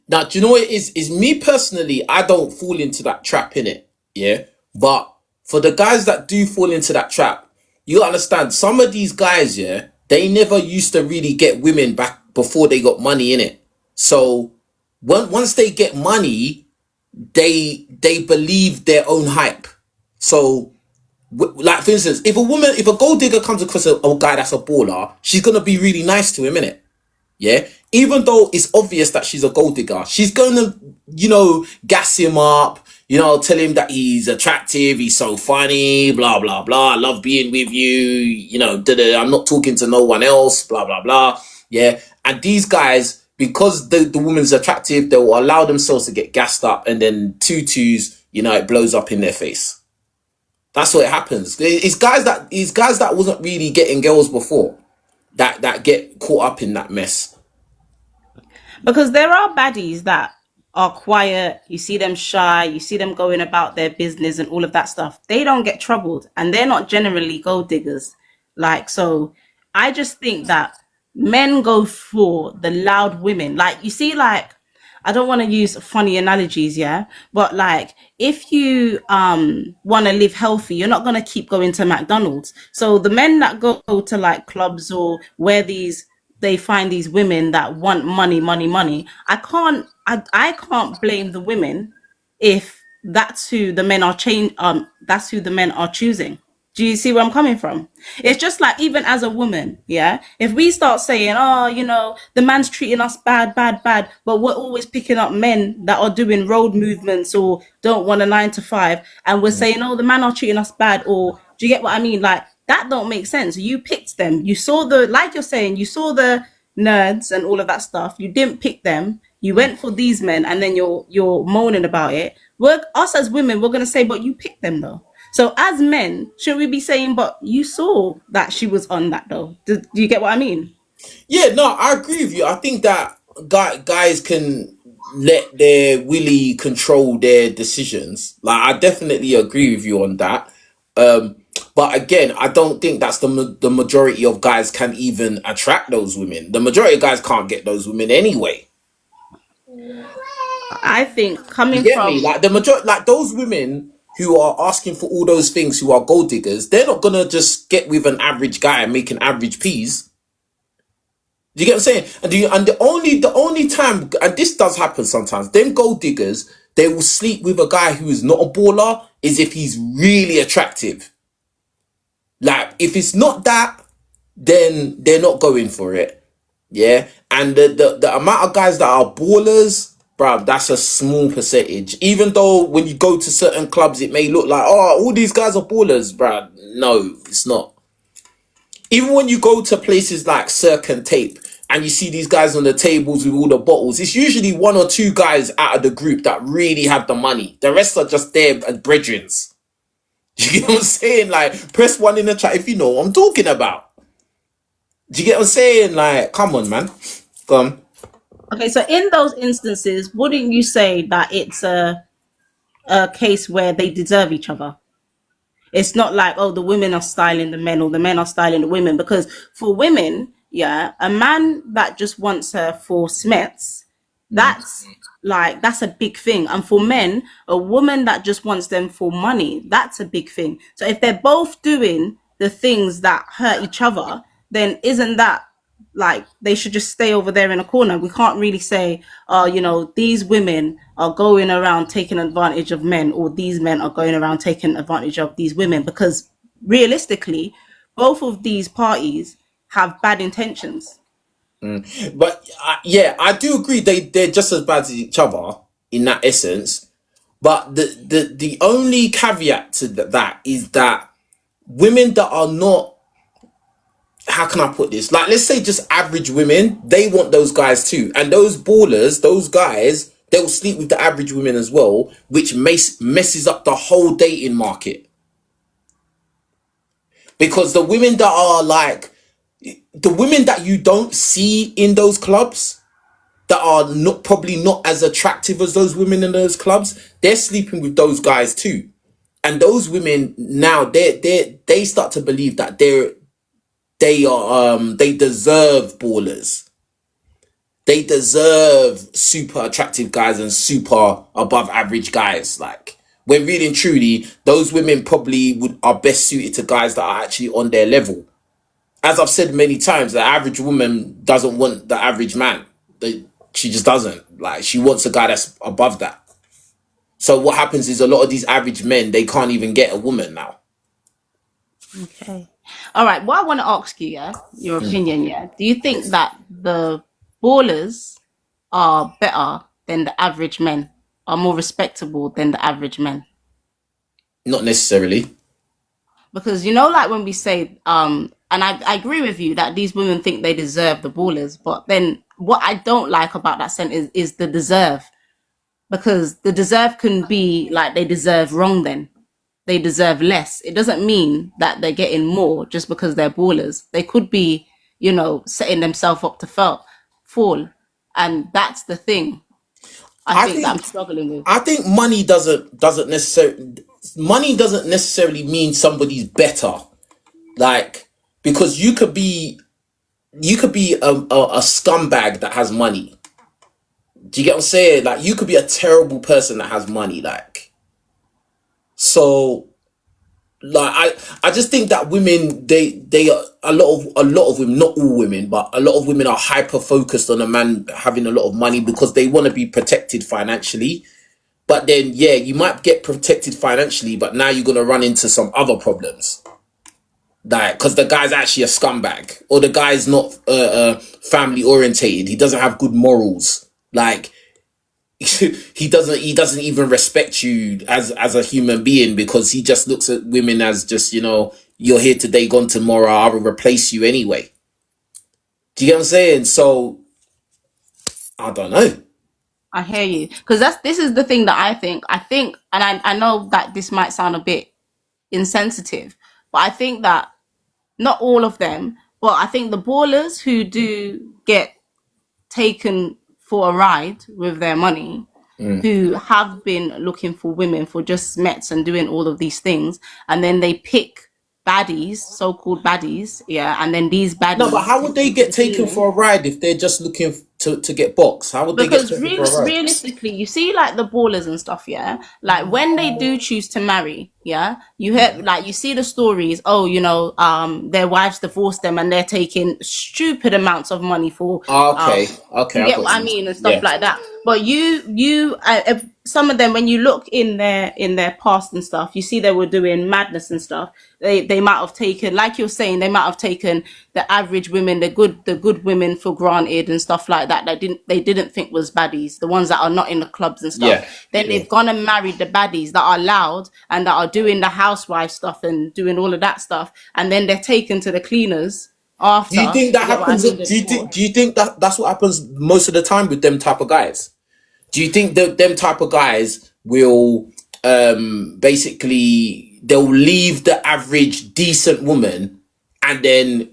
Now, do you know what it is? Is me personally, I don't fall into that trap in it. Yeah. But for the guys that do fall into that trap, you understand some of these guys, yeah, they never used to really get women back before they got money in it. So once they get money, they believe their own hype. So like for instance, if a gold digger comes across a guy that's a baller, she's gonna be really nice to him, innit? Yeah. Even though it's obvious that she's a gold digger, she's gonna, gas him up, tell him that he's attractive, he's so funny, blah, blah, blah. I love being with you, I'm not talking to no one else, blah, blah, blah. Yeah. And these guys, because the woman's attractive, they will allow themselves to get gassed up, and then it blows up in their face. That's what happens. It's guys that wasn't really getting girls before that get caught up in that mess. Because there are baddies that are quiet, you see them shy, you see them going about their business and all of that stuff. They don't get troubled and they're not generally gold diggers. Like, so I just think that men go for the loud women. Like, you see, like, I don't want to use funny analogies, yeah, but like if you want to live healthy, you're not going to keep going to McDonald's. So the men that go to like clubs or where they find these women that want money, money, money. I can't blame the women if that's who the men are that's who the men are choosing. Do you see where I'm coming from? It's just like, even as a woman, yeah, if we start saying, oh, the man's treating us bad, bad, bad, but we're always picking up men that are doing road movements or don't want a 9 to 5, and we're saying, oh, the man are treating us bad, or do you get what I mean? Like, that don't make sense. You picked them. You saw like you're saying, you saw the nerds and all of that stuff. You didn't pick them. You went for these men, and then you're moaning about it. Us as women, we're gonna say, but you picked them though. So as men, should we be saying, but you saw that she was on that though? Do you get what I mean? Yeah, no, I agree with you. I think that guys can let their willy control their decisions. Like, I definitely agree with you on that. But again, I don't think that's the majority of guys can even attract those women. The majority of guys can't get those women anyway. I think You coming get from me? Like the majority, like those women who are asking for all those things, who are gold diggers, they're not gonna just get with an average guy and make an average peas. Do you get what I'm saying? And the only time, and this does happen sometimes, them gold diggers, they will sleep with a guy who is not a baller, is if he's really attractive. Like, if it's not that, then they're not going for it. Yeah. And the amount of guys that are ballers, bruv, that's a small percentage. Even though when you go to certain clubs, it may look like, oh, all these guys are ballers, bruv. No, it's not. Even when you go to places like Cirque and Tape and you see these guys on the tables with all the bottles, it's usually one or two guys out of the group that really have the money. The rest are just there as brethrens. Do you get what I'm saying? Like, press 1 in the chat if you know what I'm talking about. Do you get what I'm saying? Like, come on, man. Go on. Okay, so in those instances, wouldn't you say that it's a a case where they deserve each other. It's not like, oh, the women are styling the men or the men are styling the women. Because for women, yeah, a man that just wants her for smets, that's that's a big thing. And for men, a woman that just wants them for money, that's a big thing. So if they're both doing the things that hurt each other, then isn't that like they should just stay over there in a corner? We can't really say, these women are going around taking advantage of men, or these men are going around taking advantage of these women, because realistically, both of these parties have bad intentions. But yeah, I do agree they're just as bad as each other in that essence. But the only caveat to that is that women that are not, how can I put this? Like, let's say just average women, they want those guys too. And those ballers, those guys, they'll sleep with the average women as well, which messes up the whole dating market. Because the women that are like, the women that you don't see in those clubs, that are not probably not as attractive as those women in those clubs, they're sleeping with those guys too. And those women now, they start to believe that they deserve ballers. They deserve super attractive guys and super above average guys. Like, when really and truly, those women probably are best suited to guys that are actually on their level. As I've said many times, the average woman doesn't want the average man. She just doesn't. Like, she wants a guy that's above that. So what happens is a lot of these average men, they can't even get a woman now. Okay. All right. What I want to ask you, your opinion, do you think that the ballers are better than the average men, are more respectable than the average men? Not necessarily. Because, like when we say, and I agree with you that these women think they deserve the ballers, but then what I don't like about that sentence is the deserve. Because the deserve can be like they deserve wrong then. They deserve less. It doesn't mean that they're getting more just because they're ballers. They could be, setting themselves up to fall. And that's the thing I think that I'm struggling with. I think money doesn't necessarily mean somebody's better. Like, because you could be a scumbag that has money. Do you get what I'm saying? Like, you could be a terrible person that has money. Like, so, like, I just think that women, they are a lot of women, not all women, but a lot of women are hyper focused on a man having a lot of money because they want to be protected financially. But then, yeah, you might get protected financially, but now you're gonna run into some other problems. Like, because the guy's actually a scumbag, or the guy's not family orientated. He doesn't have good morals. Like, he doesn't even respect you as a human being, because he just looks at women as just, you're here today, gone tomorrow, I will replace you anyway. Do you get what I'm saying? So I don't know. I hear you, because this is the thing that I think, and I know that this might sound a bit insensitive, but I think that not all of them, but I think the ballers who do get taken for a ride with their money, who have been looking for women for just smets and doing all of these things, and then they pick baddies, so-called baddies, and then these baddies. No, but how would they get taken for a ride if they're just looking to get boxed? How would they get taken for a ride? Realistically, you see, like the ballers and stuff, like when they do choose to marry, you hear, like, you see the stories, their wives divorced them and they're taking stupid amounts of money for okay, you get what I mean, and stuff like that. But some of them, when you look in their past and stuff, you see they were doing madness and stuff. They might have taken, like you're saying, they might have taken the average women, the good women for granted and stuff like that. They didn't think was baddies, the ones that are not in the clubs and stuff. Then they've gone and married the baddies that are loud and that are doing the housewife stuff and doing all of that stuff, and then they're taken to the cleaners after. Do you think that happens? Do you think that that's what happens most of the time with them type of guys? Do you think that them type of guys will basically, they'll leave the average decent woman and then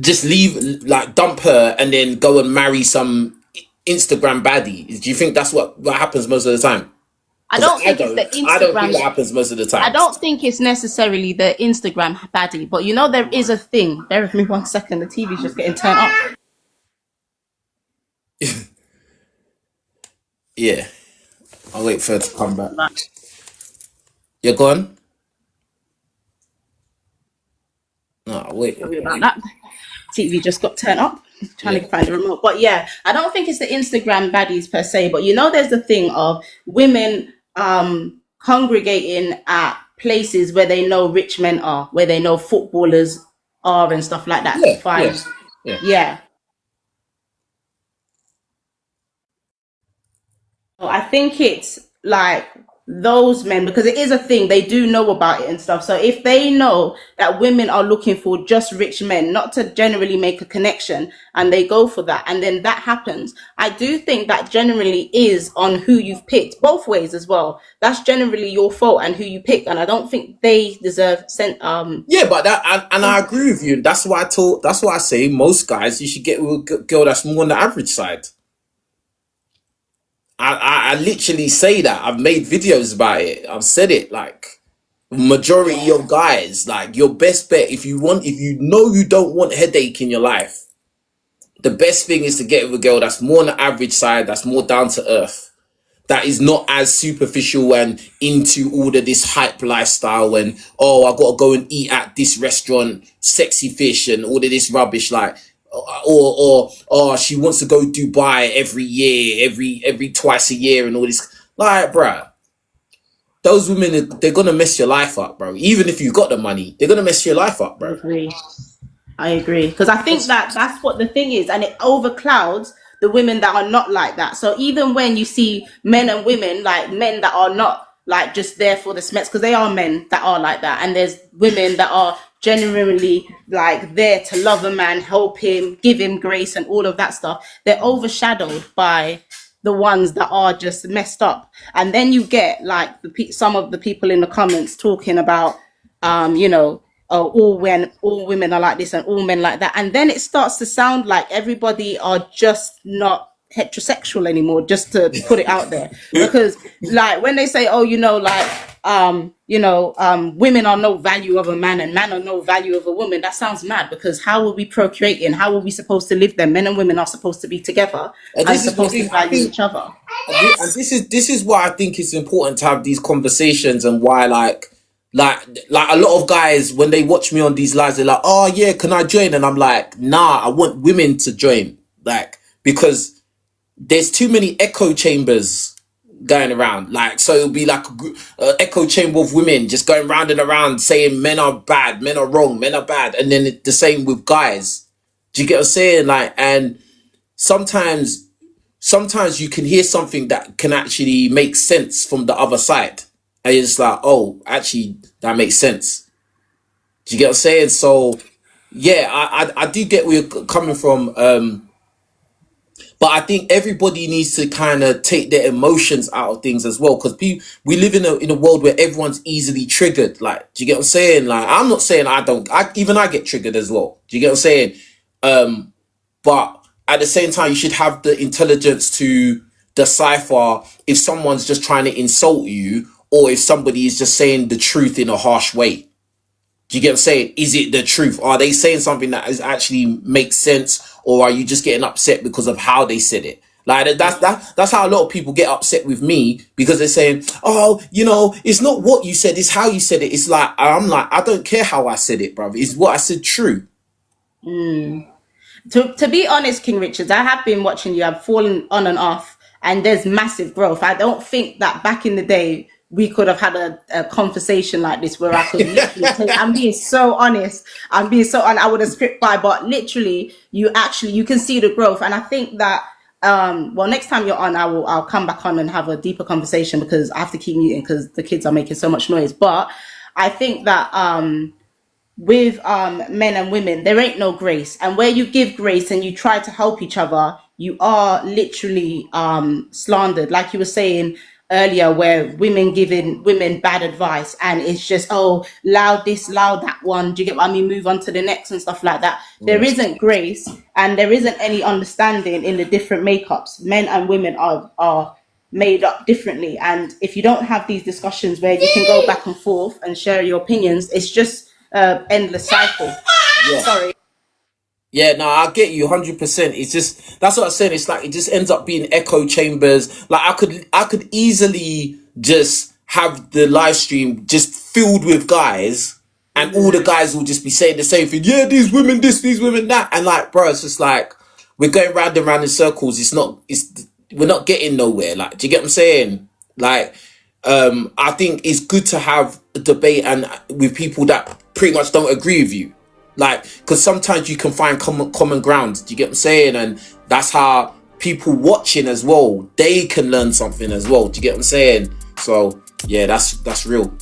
just leave, like, dump her and then go and marry some Instagram baddie? Do you think that's what happens most of the time? I Because don't think it's the I don't think Instagram. that happens most of the I time. don't think it's necessarily the Instagram baddie, but you know there is a thing. Bear with me 1 second. The TV's just getting turned up. Yeah, I'll wait for her to come back. You're gone? No, wait. Sorry about that. TV just got turned up. Trying to find the remote. But yeah, I don't think it's the Instagram baddies per se, but you know there's the thing of women congregating at places where they know rich men are, where they know footballers are and stuff like that. Yeah, Fine. Yeah. So I think it's like those men, because it is a thing, they do know about it and stuff. So if they know that women are looking for just rich men, not to generally make a connection, and they go for that, and then that happens, I do think that generally is on who you've picked, both ways as well. That's generally your fault and who you pick, and I don't think they deserve Yeah, but that, and I agree with you. That's why I say most guys, you should get with a girl that's more on the average side. I literally say that. I've made videos about it. I've said it. Like, majority of guys, like, your best bet, if you know you don't want headache in your life, the best thing is to get with a girl that's more on the average side, that's more down to earth, that is not as superficial and into all of this hype lifestyle and, oh, I gotta go and eat at this restaurant, sexy fish and all of this rubbish. Like, or she wants to go Dubai every year, every twice a year and all this. Like, bruh, those women, they're gonna mess your life up, bro. Even if you got the money, they're gonna mess your life up, bro. I agree. Because I think that's what the thing is, and it overclouds the women that are not like that. So even when you see men and women, like men that are not like just there for the smets, because they are men that are like that, and there's women that are genuinely like there to love a man, help him, give him grace and all of that stuff, they're overshadowed by the ones that are just messed up. And then you get like some of the people in the comments talking about all women are like this and all men like that, and then it starts to sound like everybody are just not heterosexual anymore, just to put it out there. Because like when they say, women are no value of a man and man are no value of a woman, that sounds mad, because how are we procreating? How are we supposed to live then? Men and women are supposed to be together and supposed to value each other. And this is why I think it's important to have these conversations, and why like a lot of guys, when they watch me on these lives, they're like, oh yeah, can I join? And I'm like, nah, I want women to join, like, because there's too many echo chambers going around. Like, so it'll be like an echo chamber of women just going round and around saying men are bad, men are wrong, men are bad. And then the same with guys. Do you get what I'm saying? Like, and sometimes you can hear something that can actually make sense from the other side. And you're just like, oh, actually, that makes sense. Do you get what I'm saying? So, yeah, I do get where you're coming from. But I think everybody needs to kind of take their emotions out of things as well, because we live in a world where everyone's easily triggered. Like, do you get what I'm saying? Like, I'm not saying I get triggered as well. Do you get what I'm saying? But at the same time, you should have the intelligence to decipher if someone's just trying to insult you, or if somebody is just saying the truth in a harsh way. Do you get what I'm saying? Is it the truth? Are they saying something that is actually makes sense, or are you just getting upset because of how they said it? Like, that's how a lot of people get upset with me, because they're saying, oh, it's not what you said, it's how you said it. It's like, I'm like, I don't care how I said it, bruv. It's what I said true. To be honest, King Richez, I have been watching you. I've fallen on and off, and there's massive growth. I don't think that back in the day we could have had a conversation like this where I could literally I'm being so honest. I would have script by, but literally you can see the growth. And I think that next time you're on, I'll come back on and have a deeper conversation, because I have to keep muting because the kids are making so much noise. But I think that with men and women, there ain't no grace, and where you give grace and you try to help each other, you are literally slandered, like you were saying earlier, where women giving women bad advice, and it's just, oh, loud this, loud that one. Do you get what I mean? Move on to the next and stuff like that. There isn't grace, and there isn't any understanding in the different makeups. Men and women are made up differently. And if you don't have these discussions where you can go back and forth and share your opinions, it's just endless cycle. Yeah. Sorry. Yeah, no, I get you 100%. It's just, that's what I'm saying. It's like, it just ends up being echo chambers. Like, I could easily just have the live stream just filled with guys, and all the guys will just be saying the same thing. Yeah, these women this, these women that. And like, bro, it's just like, we're going round and round in circles. We're not getting nowhere. Like, do you get what I'm saying? Like, I think it's good to have a debate and with people that pretty much don't agree with you. Like, because sometimes you can find common ground. Do you get what I'm saying? And that's how people watching as well, they can learn something as well. Do you get what I'm saying? So yeah, that's real.